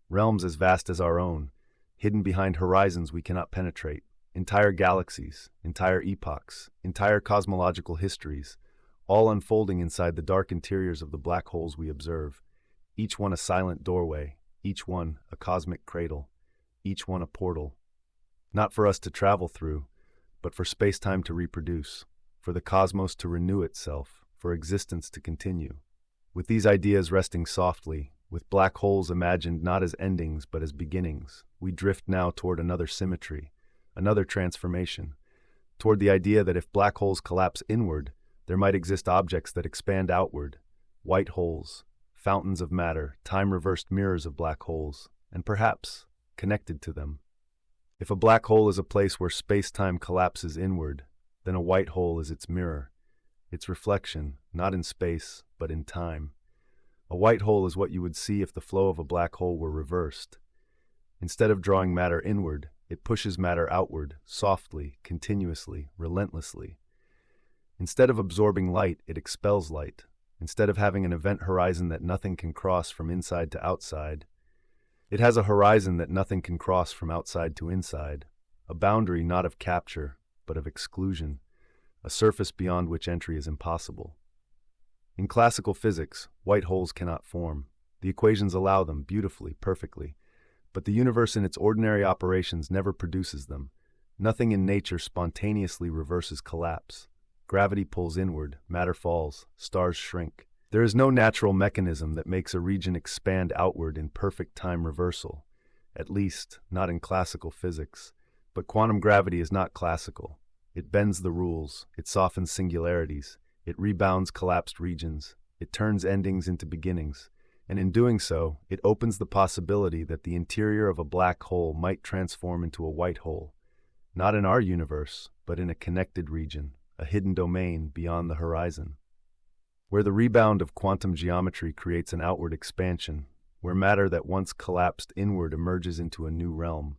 realms as vast as our own, hidden behind horizons we cannot penetrate. Entire galaxies, entire epochs, entire cosmological histories, all unfolding inside the dark interiors of the black holes we observe, each one a silent doorway, each one a cosmic cradle, each one a portal, not for us to travel through, but for space-time to reproduce, for the cosmos to renew itself, for existence to continue. With these ideas resting softly, with black holes imagined not as endings but as beginnings, we drift now toward another symmetry, another transformation, toward the idea that if black holes collapse inward, there might exist objects that expand outward, white holes, fountains of matter, time-reversed mirrors of black holes, and perhaps connected to them. If a black hole is a place where space-time collapses inward, then a white hole is its mirror, its reflection, not in space, but in time. A white hole is what you would see if the flow of a black hole were reversed. Instead of drawing matter inward, it pushes matter outward, softly, continuously, relentlessly. Instead of absorbing light, it expels light. Instead of having an event horizon that nothing can cross from inside to outside, It has a horizon that nothing can cross from outside to inside, a boundary not of capture, but of exclusion, a surface beyond which entry is impossible. In classical physics, white holes cannot form. The equations allow them beautifully, perfectly, but the universe in its ordinary operations never produces them. Nothing in nature spontaneously reverses collapse. Gravity pulls inward, matter falls, stars shrink. There is no natural mechanism that makes a region expand outward in perfect time reversal, at least not in classical physics. But quantum gravity is not classical. It bends the rules, it softens singularities, it rebounds collapsed regions, it turns endings into beginnings, and in doing so, it opens the possibility that the interior of a black hole might transform into a white hole, not in our universe, but in a connected region, a hidden domain beyond the horizon, where the rebound of quantum geometry creates an outward expansion, where matter that once collapsed inward emerges into a new realm.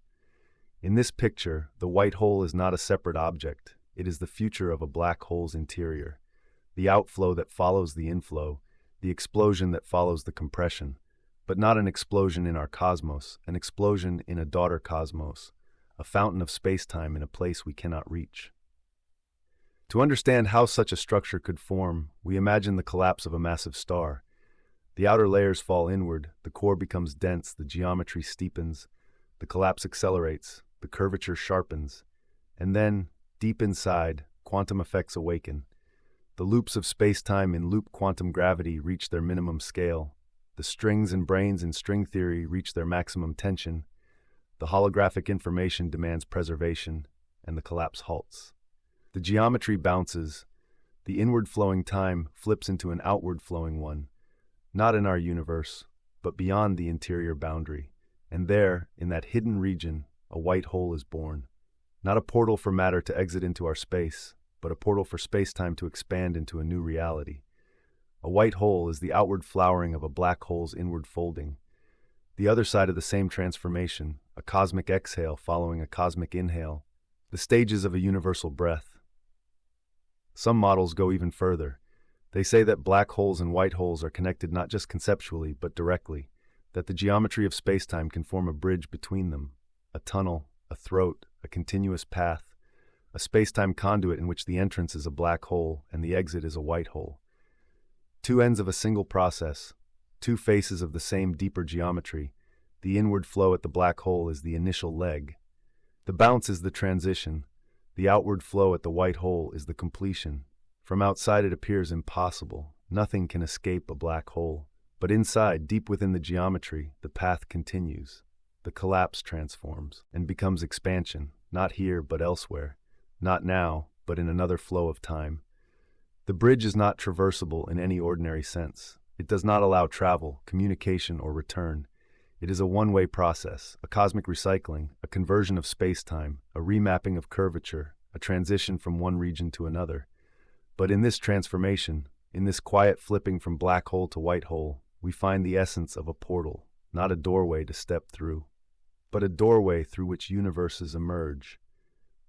In this picture, the white hole is not a separate object, it is the future of a black hole's interior, the outflow that follows the inflow, the explosion that follows the compression, but not an explosion in our cosmos, an explosion in a daughter cosmos, a fountain of spacetime in a place we cannot reach. To understand how such a structure could form, we imagine the collapse of a massive star. The outer layers fall inward, the core becomes dense, the geometry steepens, the collapse accelerates, the curvature sharpens, and then, deep inside, quantum effects awaken. The loops of spacetime in loop quantum gravity reach their minimum scale, the strings and branes in string theory reach their maximum tension, the holographic information demands preservation, and the collapse halts. The geometry bounces, the inward-flowing time flips into an outward-flowing one, not in our universe, but beyond the interior boundary, and there, in that hidden region, a white hole is born. Not a portal for matter to exit into our space, but a portal for spacetime to expand into a new reality. A white hole is the outward flowering of a black hole's inward folding. The other side of the same transformation, a cosmic exhale following a cosmic inhale, the stages of a universal breath. Some models go even further. They say that black holes and white holes are connected not just conceptually, but directly, that the geometry of spacetime can form a bridge between them, a tunnel, a throat, a continuous path, a spacetime conduit in which the entrance is a black hole and the exit is a white hole. Two ends of a single process, two faces of the same deeper geometry. The inward flow at the black hole is the initial leg. The bounce is the transition. The outward flow at the white hole is the completion. From outside it appears impossible. Nothing can escape a black hole. But inside, deep within the geometry, the path continues. The collapse transforms and becomes expansion, not here but elsewhere, not now but in another flow of time. The bridge is not traversable in any ordinary sense. It does not allow travel, communication, or return. It is a one-way process, a cosmic recycling, a conversion of space-time, a remapping of curvature, a transition from one region to another. But in this transformation, in this quiet flipping from black hole to white hole, we find the essence of a portal, not a doorway to step through, but a doorway through which universes emerge.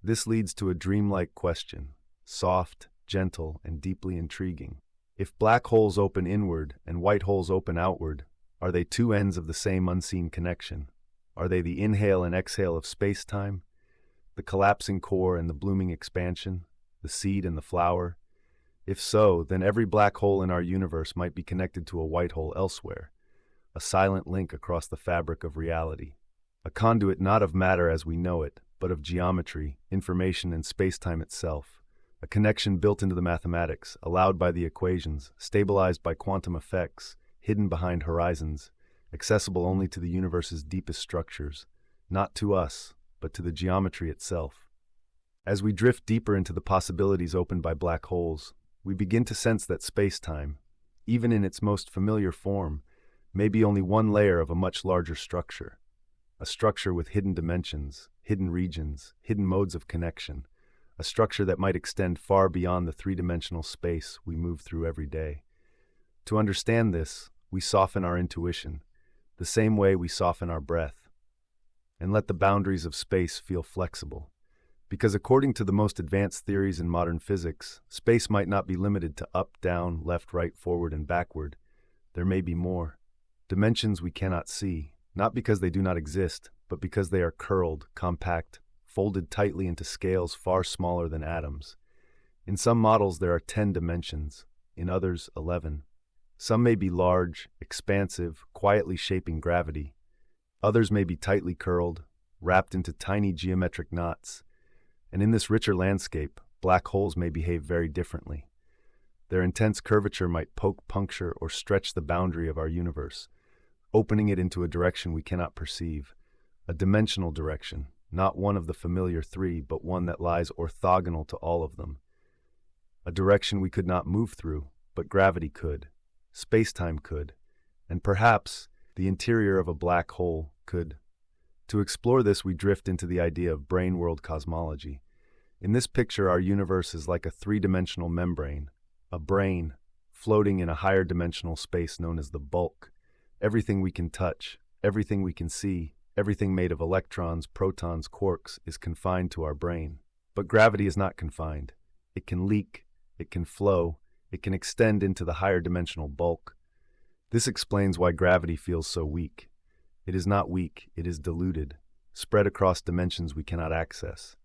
This leads to a dreamlike question, soft, gentle, and deeply intriguing. If black holes open inward and white holes open outward, are they two ends of the same unseen connection? Are they the inhale and exhale of space-time? The collapsing core and the blooming expansion? The seed and the flower? If so, then every black hole in our universe might be connected to a white hole elsewhere, a silent link across the fabric of reality. A conduit not of matter as we know it, but of geometry, information, and space-time itself. A connection built into the mathematics, allowed by the equations, stabilized by quantum effects, hidden behind horizons, accessible only to the universe's deepest structures, not to us, but to the geometry itself. As we drift deeper into the possibilities opened by black holes, we begin to sense that space-time, even in its most familiar form, may be only one layer of a much larger structure. A structure with hidden dimensions, hidden regions, hidden modes of connection. A structure that might extend far beyond the three-dimensional space we move through every day. To understand this, we soften our intuition, the same way we soften our breath, and let the boundaries of space feel flexible. Because according to the most advanced theories in modern physics, space might not be limited to up, down, left, right, forward, and backward. There may be more. Dimensions we cannot see, not because they do not exist, but because they are curled, compact, folded tightly into scales far smaller than atoms. In some models there are 10 dimensions, in others 11. Some may be large, expansive, quietly shaping gravity. Others may be tightly curled, wrapped into tiny geometric knots. And in this richer landscape, black holes may behave very differently. Their intense curvature might poke, puncture, or stretch the boundary of our universe, opening it into a direction we cannot perceive, a dimensional direction, not one of the familiar three, but one that lies orthogonal to all of them. A direction we could not move through, but gravity could, space-time could, and perhaps the interior of a black hole could. To explore this, we drift into the idea of brain-world cosmology. In this picture, our universe is like a three-dimensional membrane, a brain, floating in a higher dimensional space known as the bulk. Everything we can touch, everything we can see, everything made of electrons, protons, quarks is confined to our brain. But gravity is not confined. It can leak, it can flow, it can extend into the higher dimensional bulk. This explains why gravity feels so weak. It is not weak, it is diluted, spread across dimensions we cannot access.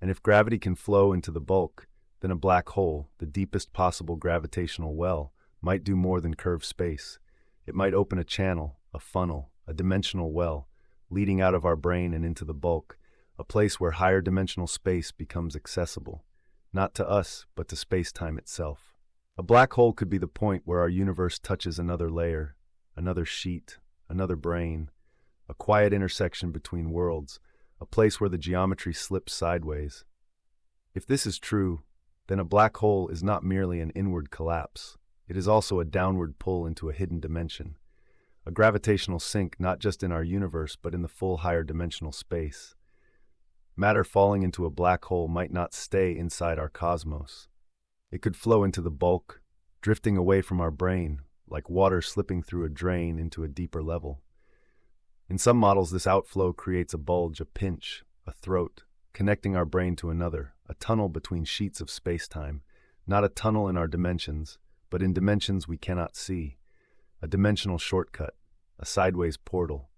And if gravity can flow into the bulk, then a black hole, the deepest possible gravitational well, might do more than curve space. It might open a channel, a funnel, a dimensional well, leading out of our brain and into the bulk, a place where higher dimensional space becomes accessible, not to us, but to space-time itself. A black hole could be the point where our universe touches another layer, another sheet, another brain, a quiet intersection between worlds, a place where the geometry slips sideways. If this is true, then a black hole is not merely an inward collapse. It is also a downward pull into a hidden dimension, a gravitational sink not just in our universe but in the full higher dimensional space. Matter falling into a black hole might not stay inside our cosmos. It could flow into the bulk, drifting away from our brain, like water slipping through a drain into a deeper level. In some models, this outflow creates a bulge, a pinch, a throat, connecting our brain to another, a tunnel between sheets of space-time, not a tunnel in our dimensions, but in dimensions we cannot see, a dimensional shortcut, a sideways portal,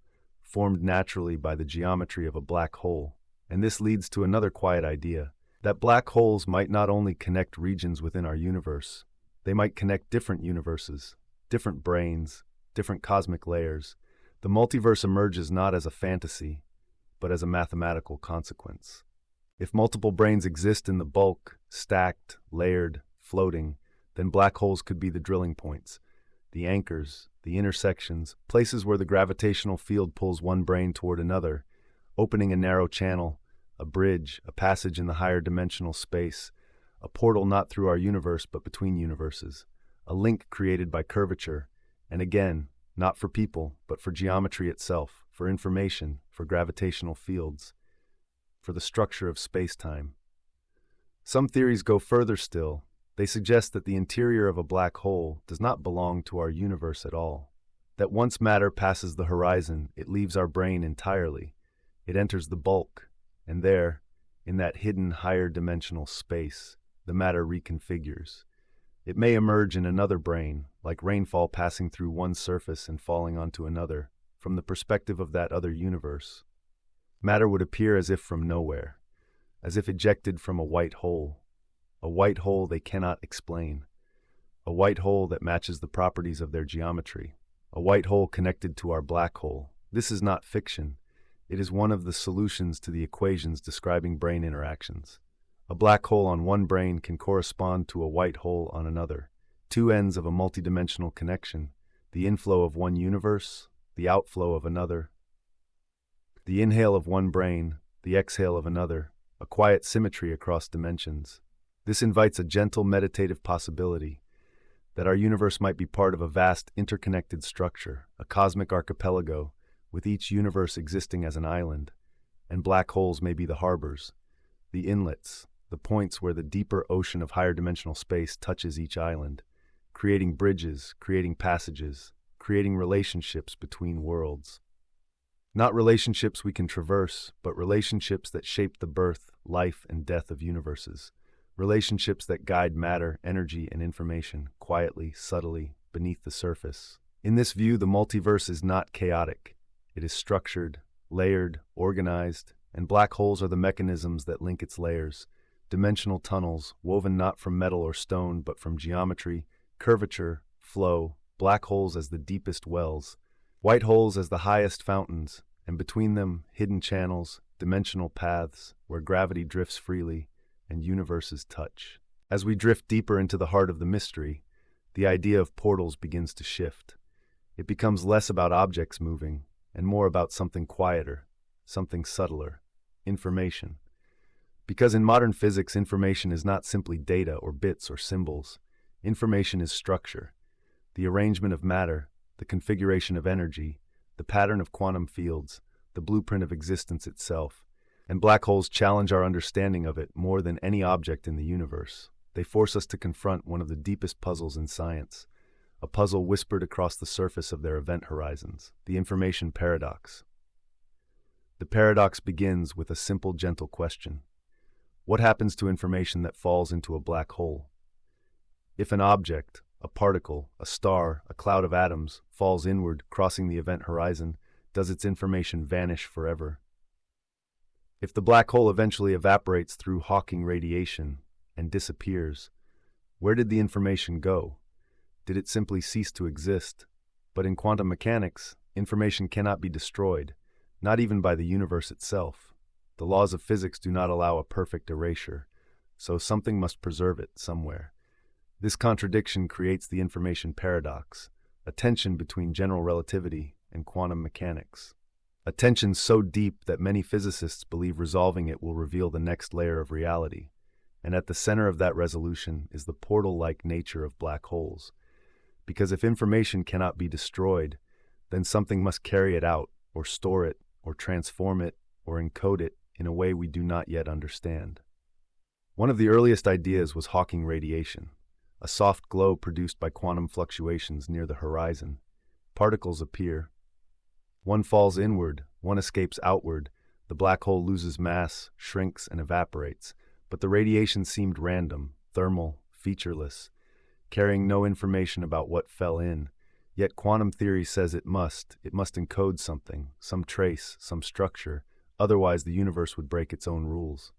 formed naturally by the geometry of a black hole. And this leads to another quiet idea, that black holes might not only connect regions within our universe, they might connect different universes, different brains, different cosmic layers. The multiverse emerges not as a fantasy, but as a mathematical consequence. If multiple brains exist in the bulk, stacked, layered, floating, then black holes could be the drilling points, the anchors, the intersections, places where the gravitational field pulls one brain toward another, opening a narrow channel, a bridge, a passage in the higher dimensional space, a portal not through our universe but between universes, a link created by curvature, and again, not for people, but for geometry itself, for information, for gravitational fields, for the structure of space-time. Some theories go further still. They suggest that the interior of a black hole does not belong to our universe at all, that once matter passes the horizon, it leaves our brain entirely. It enters the bulk, and there, in that hidden higher dimensional space, the matter reconfigures. It may emerge in another brain, like rainfall passing through one surface and falling onto another, from the perspective of that other universe. Matter would appear as if from nowhere, as if ejected from a white hole they cannot explain, a white hole that matches the properties of their geometry, a white hole connected to our black hole. This is not fiction. It is one of the solutions to the equations describing brain interactions. A black hole on one brain can correspond to a white hole on another, two ends of a multidimensional connection, the inflow of one universe, the outflow of another, the inhale of one brain, the exhale of another, a quiet symmetry across dimensions. This invites a gentle meditative possibility that our universe might be part of a vast interconnected structure, a cosmic archipelago, with each universe existing as an island, and black holes may be the harbors, the inlets, the points where the deeper ocean of higher dimensional space touches each island, creating bridges, creating passages, creating relationships between worlds. Not relationships we can traverse, but relationships that shape the birth, life, and death of universes. Relationships that guide matter, energy, and information, quietly, subtly, beneath the surface. In this view, the multiverse is not chaotic. It is structured, layered, organized, and black holes are the mechanisms that link its layers. Dimensional tunnels, woven not from metal or stone, but from geometry, curvature, flow, black holes as the deepest wells, white holes as the highest fountains, and between them, hidden channels, dimensional paths, where gravity drifts freely and universes touch. As we drift deeper into the heart of the mystery, the idea of portals begins to shift. It becomes less about objects moving and more about something quieter, something subtler, information. Because in modern physics, information is not simply data or bits or symbols. Information is structure, the arrangement of matter, the configuration of energy, the pattern of quantum fields, the blueprint of existence itself. And black holes challenge our understanding of it more than any object in the universe. They force us to confront one of the deepest puzzles in science, a puzzle whispered across the surface of their event horizons, the information paradox. The paradox begins with a simple, gentle question. What happens to information that falls into a black hole? If an object, a particle, a star, a cloud of atoms, falls inward, crossing the event horizon, does its information vanish forever? If the black hole eventually evaporates through Hawking radiation and disappears, where did the information go? Did it simply cease to exist? But in quantum mechanics, information cannot be destroyed, not even by the universe itself. The laws of physics do not allow a perfect erasure, so something must preserve it somewhere. This contradiction creates the information paradox, a tension between general relativity and quantum mechanics. A tension so deep that many physicists believe resolving it will reveal the next layer of reality. And at the center of that resolution is the portal-like nature of black holes. Because if information cannot be destroyed, then something must carry it out, or store it, or transform it, or encode it in a way we do not yet understand. One of the earliest ideas was Hawking radiation, a soft glow produced by quantum fluctuations near the horizon. Particles appear. One falls inward, one escapes outward, the black hole loses mass, shrinks, and evaporates, but the radiation seemed random, thermal, featureless, carrying no information about what fell in. Yet quantum theory says it must encode something, some trace, some structure, otherwise the universe would break its own rules.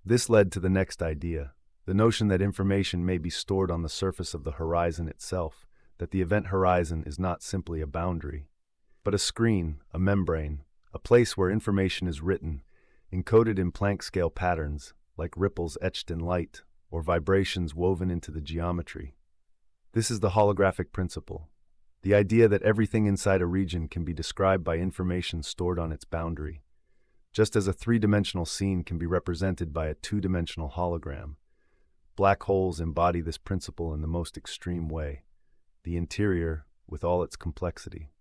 This led to the next idea, the notion that information may be stored on the surface of the horizon itself, that the event horizon is not simply a boundary, but a screen, a membrane, a place where information is written, encoded in Planck-scale patterns, like ripples etched in light, or vibrations woven into the geometry. This is the holographic principle, the idea that everything inside a region can be described by information stored on its boundary, just as a three-dimensional scene can be represented by a two-dimensional hologram. Black holes embody this principle in the most extreme way. The interior, with all its complexity,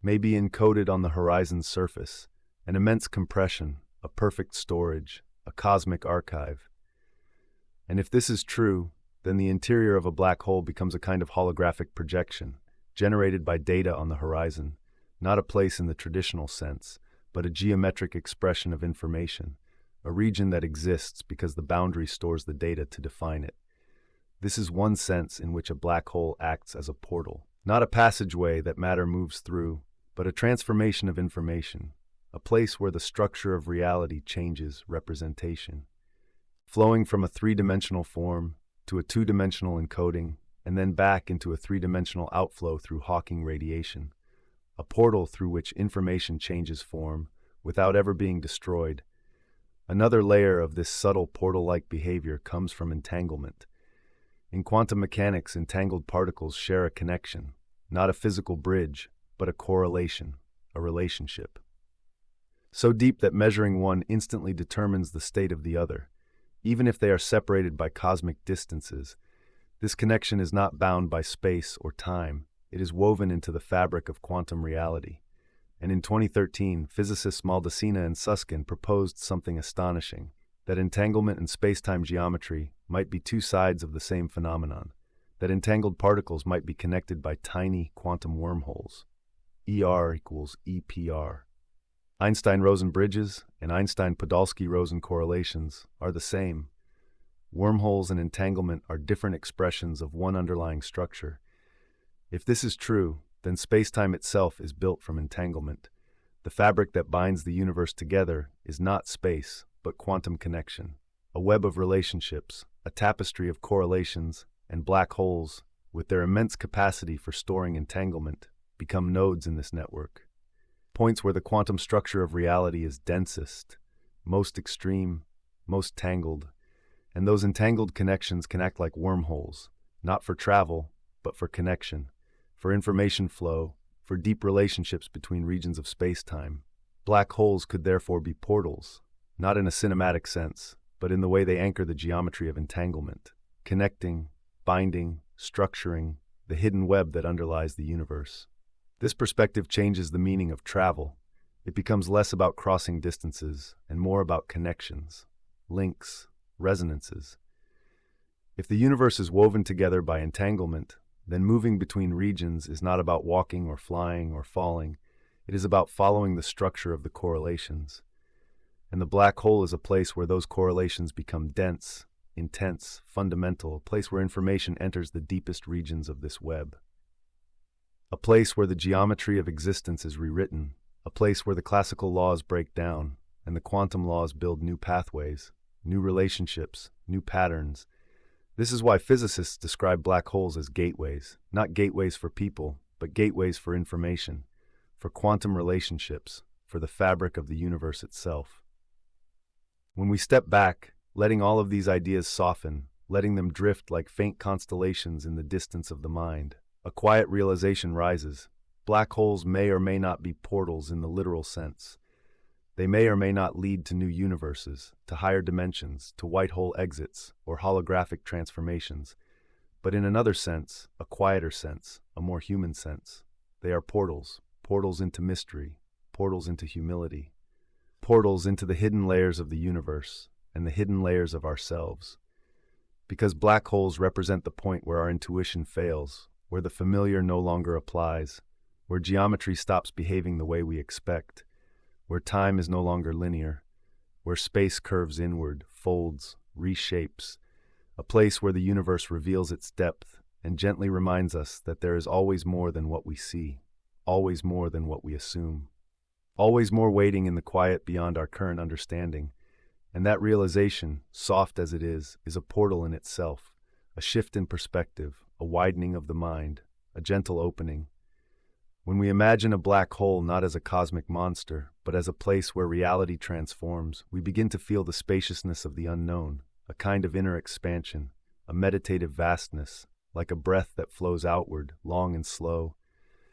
may be encoded on the horizon's surface, an immense compression, a perfect storage, a cosmic archive. And if this is true, then the interior of a black hole becomes a kind of holographic projection, generated by data on the horizon, not a place in the traditional sense, but a geometric expression of information, a region that exists because the boundary stores the data to define it. This is one sense in which a black hole acts as a portal, not a passageway that matter moves through, but a transformation of information, a place where the structure of reality changes representation, flowing from a three-dimensional form to a two-dimensional encoding, and then back into a three-dimensional outflow through Hawking radiation, a portal through which information changes form without ever being destroyed. Another layer of this subtle portal-like behavior comes from entanglement. In quantum mechanics, entangled particles share a connection, not a physical bridge, but a correlation, a relationship. So deep that measuring one instantly determines the state of the other. Even if they are separated by cosmic distances, this connection is not bound by space or time. It is woven into the fabric of quantum reality. And in 2013, physicists Maldacena and Susskind proposed something astonishing, that entanglement and spacetime geometry might be two sides of the same phenomenon, that entangled particles might be connected by tiny quantum wormholes. ER equals EPR. Einstein-Rosen bridges and Einstein-Podolsky-Rosen correlations are the same. Wormholes and entanglement are different expressions of one underlying structure. If this is true, then spacetime itself is built from entanglement. The fabric that binds the universe together is not space, but quantum connection. A web of relationships, a tapestry of correlations, and black holes, with their immense capacity for storing entanglement, become nodes in this network. Points where the quantum structure of reality is densest, most extreme, most tangled, and those entangled connections can act like wormholes, not for travel, but for connection, for information flow, for deep relationships between regions of space-time. Black holes could therefore be portals, not in a cinematic sense, but in the way they anchor the geometry of entanglement, connecting, binding, structuring, the hidden web that underlies the universe. This perspective changes the meaning of travel. It becomes less about crossing distances and more about connections, links, resonances. If the universe is woven together by entanglement, then moving between regions is not about walking or flying or falling. It is about following the structure of the correlations. And the black hole is a place where those correlations become dense, intense, fundamental, a place where information enters the deepest regions of this web. A place where the geometry of existence is rewritten, a place where the classical laws break down, and the quantum laws build new pathways, new relationships, new patterns. This is why physicists describe black holes as gateways, not gateways for people, but gateways for information, for quantum relationships, for the fabric of the universe itself. When we step back, letting all of these ideas soften, letting them drift like faint constellations in the distance of the mind, a quiet realization rises. Black holes may or may not be portals in the literal sense. They may or may not lead to new universes, to higher dimensions, to white hole exits, or holographic transformations. But in another sense, a quieter sense, a more human sense, they are portals, portals into mystery, portals into humility, portals into the hidden layers of the universe and the hidden layers of ourselves. Because black holes represent the point where our intuition fails, where the familiar no longer applies, where geometry stops behaving the way we expect, where time is no longer linear, where space curves inward, folds, reshapes, a place where the universe reveals its depth and gently reminds us that there is always more than what we see, always more than what we assume, always more waiting in the quiet beyond our current understanding. And that realization, soft as it is a portal in itself, a shift in perspective, a widening of the mind, a gentle opening. When we imagine a black hole not as a cosmic monster, but as a place where reality transforms, we begin to feel the spaciousness of the unknown, a kind of inner expansion, a meditative vastness, like a breath that flows outward, long and slow.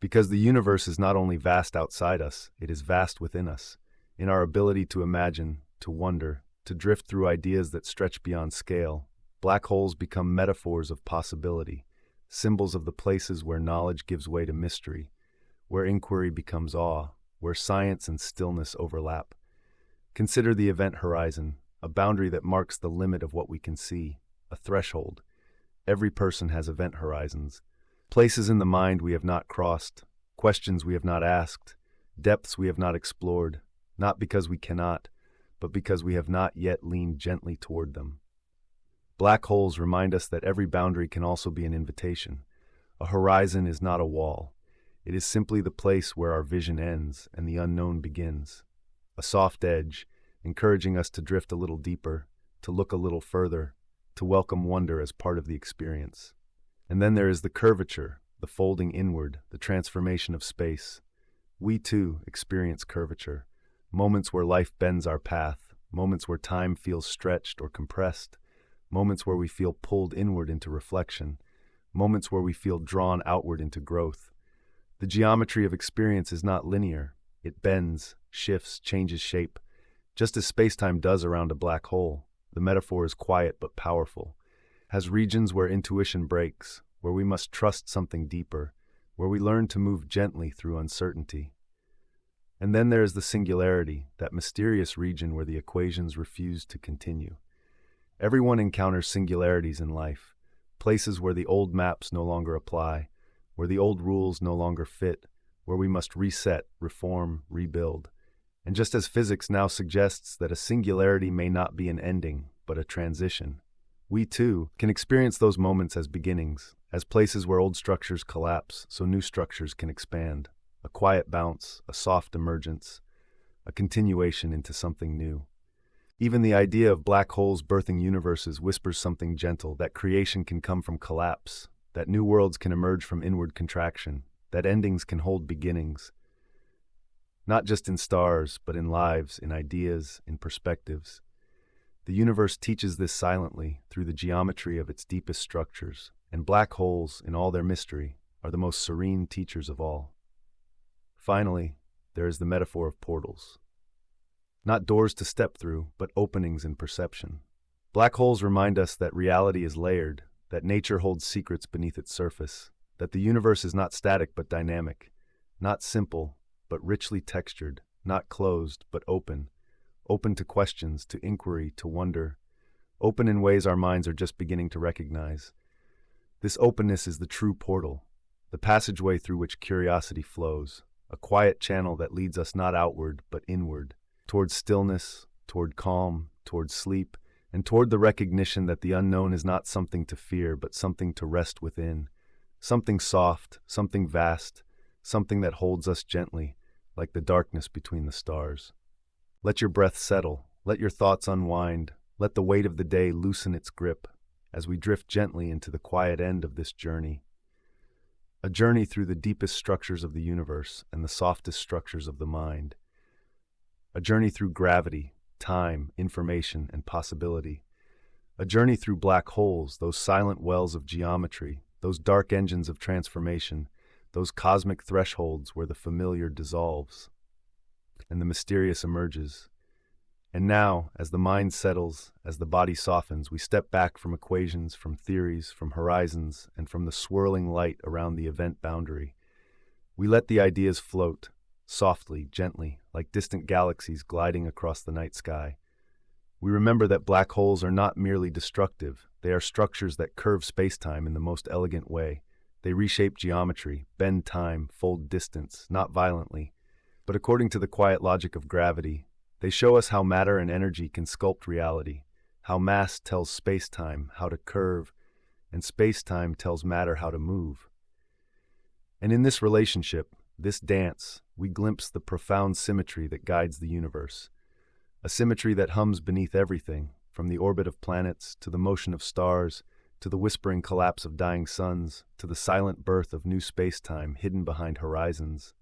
Because the universe is not only vast outside us, it is vast within us, in our ability to imagine, to wonder, to drift through ideas that stretch beyond scale. Black holes become metaphors of possibility, symbols of the places where knowledge gives way to mystery, where inquiry becomes awe, where science and stillness overlap. Consider the event horizon, a boundary that marks the limit of what we can see, a threshold. Every person has event horizons, places in the mind we have not crossed, questions we have not asked, depths we have not explored, not because we cannot, but because we have not yet leaned gently toward them. Black holes remind us that every boundary can also be an invitation. A horizon is not a wall. It is simply the place where our vision ends and the unknown begins. A soft edge, encouraging us to drift a little deeper, to look a little further, to welcome wonder as part of the experience. And then there is the curvature, the folding inward, the transformation of space. We too experience curvature, moments where life bends our path, moments where time feels stretched or compressed, moments where we feel pulled inward into reflection, moments where we feel drawn outward into growth. The geometry of experience is not linear. It bends, shifts, changes shape. Just as spacetime does around a black hole, the metaphor is quiet but powerful, has regions where intuition breaks, where we must trust something deeper, where we learn to move gently through uncertainty. And then there is the singularity, that mysterious region where the equations refuse to continue. Everyone encounters singularities in life, places where the old maps no longer apply, where the old rules no longer fit, where we must reset, reform, rebuild. And just as physics now suggests that a singularity may not be an ending, but a transition, we too can experience those moments as beginnings, as places where old structures collapse so new structures can expand, a quiet bounce, a soft emergence, a continuation into something new. Even the idea of black holes birthing universes whispers something gentle, that creation can come from collapse, that new worlds can emerge from inward contraction, that endings can hold beginnings. Not just in stars, but in lives, in ideas, in perspectives. The universe teaches this silently through the geometry of its deepest structures, and black holes, in all their mystery, are the most serene teachers of all. Finally, there is the metaphor of portals. Not doors to step through, but openings in perception. Black holes remind us that reality is layered, that nature holds secrets beneath its surface, that the universe is not static but dynamic, not simple but richly textured, not closed but open, open to questions, to inquiry, to wonder, open in ways our minds are just beginning to recognize. This openness is the true portal, the passageway through which curiosity flows, a quiet channel that leads us not outward but inward, toward stillness, toward calm, toward sleep, and toward the recognition that the unknown is not something to fear but something to rest within, something soft, something vast, something that holds us gently, like the darkness between the stars. Let your breath settle, let your thoughts unwind, let the weight of the day loosen its grip, as we drift gently into the quiet end of this journey. A journey through the deepest structures of the universe and the softest structures of the mind. A journey through gravity, time, information, and possibility. A journey through black holes, those silent wells of geometry, those dark engines of transformation, those cosmic thresholds where the familiar dissolves and the mysterious emerges. And now, as the mind settles, as the body softens, we step back from equations, from theories, from horizons, and from the swirling light around the event boundary. We let the ideas float, softly, gently, like distant galaxies gliding across the night sky. We remember that black holes are not merely destructive, they are structures that curve spacetime in the most elegant way. They reshape geometry, bend time, fold distance, not violently, but according to the quiet logic of gravity. They show us how matter and energy can sculpt reality, how mass tells spacetime how to curve, and spacetime tells matter how to move. And in this relationship, this dance, we glimpse the profound symmetry that guides the universe, a symmetry that hums beneath everything, from the orbit of planets to the motion of stars, to the whispering collapse of dying suns, to the silent birth of new spacetime hidden behind horizons.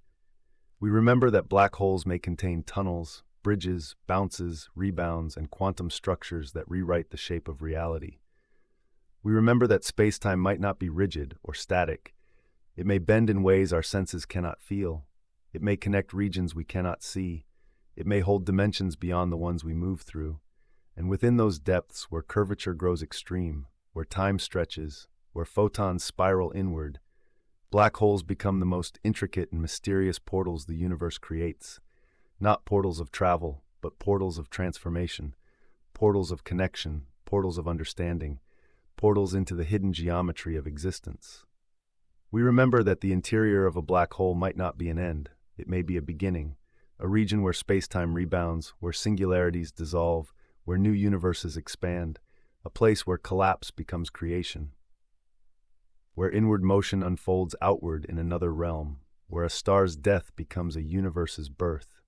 We remember that black holes may contain tunnels, bridges, bounces, rebounds, and quantum structures that rewrite the shape of reality. We remember that spacetime might not be rigid or static. It may bend in ways our senses cannot feel. It may connect regions we cannot see. It may hold dimensions beyond the ones we move through. And within those depths where curvature grows extreme, where time stretches, where photons spiral inward, black holes become the most intricate and mysterious portals the universe creates. Not portals of travel, but portals of transformation, portals of connection, portals of understanding, portals into the hidden geometry of existence. We remember that the interior of a black hole might not be an end. It may be a beginning, a region where spacetime rebounds, where singularities dissolve, where new universes expand, a place where collapse becomes creation, where inward motion unfolds outward in another realm, where a star's death becomes a universe's birth.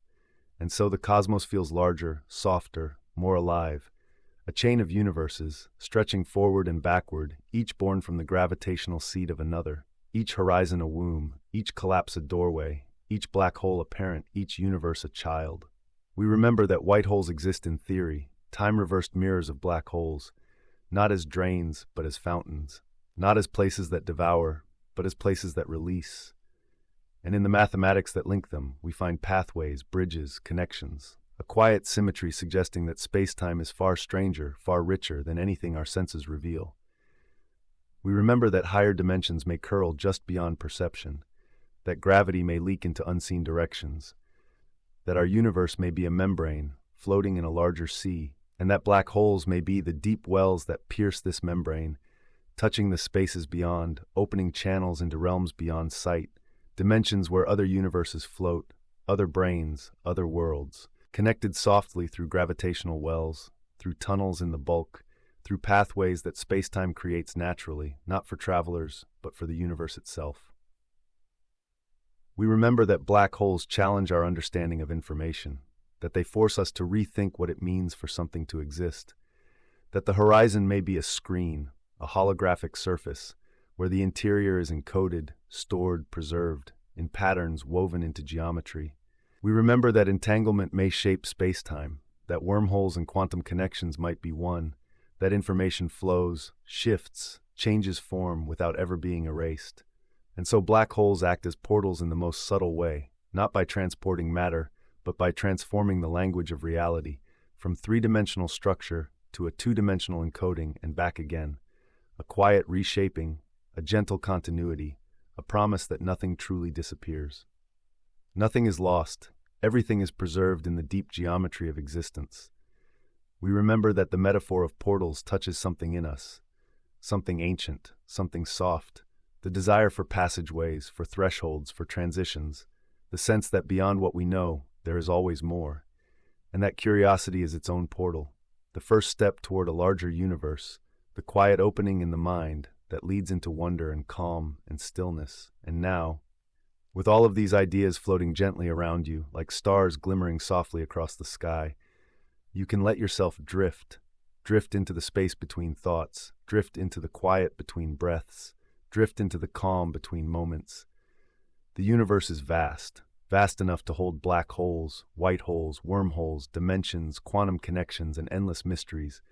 And so the cosmos feels larger, softer, more alive, a chain of universes, stretching forward and backward, each born from the gravitational seed of another, each horizon a womb, each collapse a doorway, each black hole a parent, each universe a child. We remember that white holes exist in theory, time-reversed mirrors of black holes, not as drains, but as fountains, not as places that devour, but as places that release. And in the mathematics that link them, we find pathways, bridges, connections, a quiet symmetry suggesting that space-time is far stranger, far richer than anything our senses reveal. We remember that higher dimensions may curl just beyond perception, that gravity may leak into unseen directions, that our universe may be a membrane floating in a larger sea, and that black holes may be the deep wells that pierce this membrane, touching the spaces beyond, opening channels into realms beyond sight, dimensions where other universes float, other brains, other worlds, connected softly through gravitational wells, through tunnels in the bulk, through pathways that spacetime creates naturally, not for travelers, but for the universe itself. We remember that black holes challenge our understanding of information, that they force us to rethink what it means for something to exist, that the horizon may be a screen, a holographic surface, where the interior is encoded, stored, preserved, in patterns woven into geometry. We remember that entanglement may shape spacetime, that wormholes and quantum connections might be one, that information flows, shifts, changes form without ever being erased. And so black holes act as portals in the most subtle way, not by transporting matter, but by transforming the language of reality, from three-dimensional structure to a two-dimensional encoding and back again, a quiet reshaping, a gentle continuity, a promise that nothing truly disappears. Nothing is lost, everything is preserved in the deep geometry of existence. We remember that the metaphor of portals touches something in us, something ancient, something soft, the desire for passageways, for thresholds, for transitions, the sense that beyond what we know, there is always more, and that curiosity is its own portal, the first step toward a larger universe, the quiet opening in the mind that leads into wonder and calm and stillness. And now, with all of these ideas floating gently around you, like stars glimmering softly across the sky, you can let yourself drift into the space between thoughts, drift into the quiet between breaths, drift into the calm between moments. The universe is vast, vast enough to hold black holes, white holes, wormholes, dimensions, quantum connections, and endless mysteries.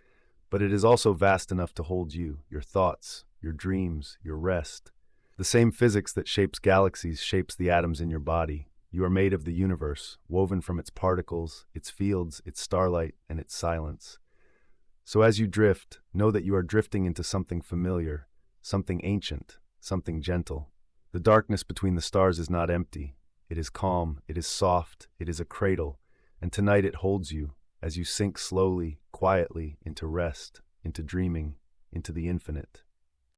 But it is also vast enough to hold you, your thoughts, your dreams, your rest. The same physics that shapes galaxies shapes the atoms in your body. You are made of the universe, woven from its particles, its fields, its starlight, and its silence. So as you drift, know that you are drifting into something familiar, something ancient, something gentle. The darkness between the stars is not empty. It is calm, it is soft, it is a cradle, and tonight it holds you as you sink slowly, quietly, into rest, into dreaming, into the infinite.